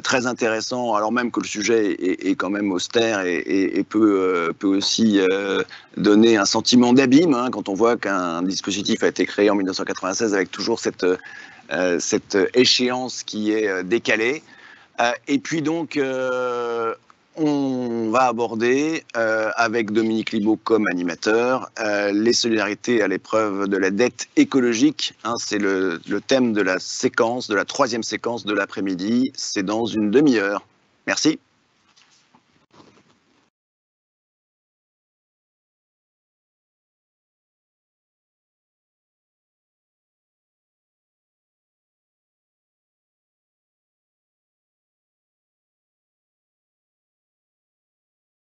très intéressant, alors même que le sujet est quand même austère et peut aussi donner un sentiment d'abîme, hein, quand on voit qu'un dispositif a été créé en 1996 avec toujours cette échéance qui est décalée. Et puis donc, on va aborder, avec Dominique Libaud comme animateur, les solidarités à l'épreuve de la dette écologique. Hein, c'est le thème de la séquence, de la troisième séquence de l'après-midi. C'est dans une demi-heure. Merci.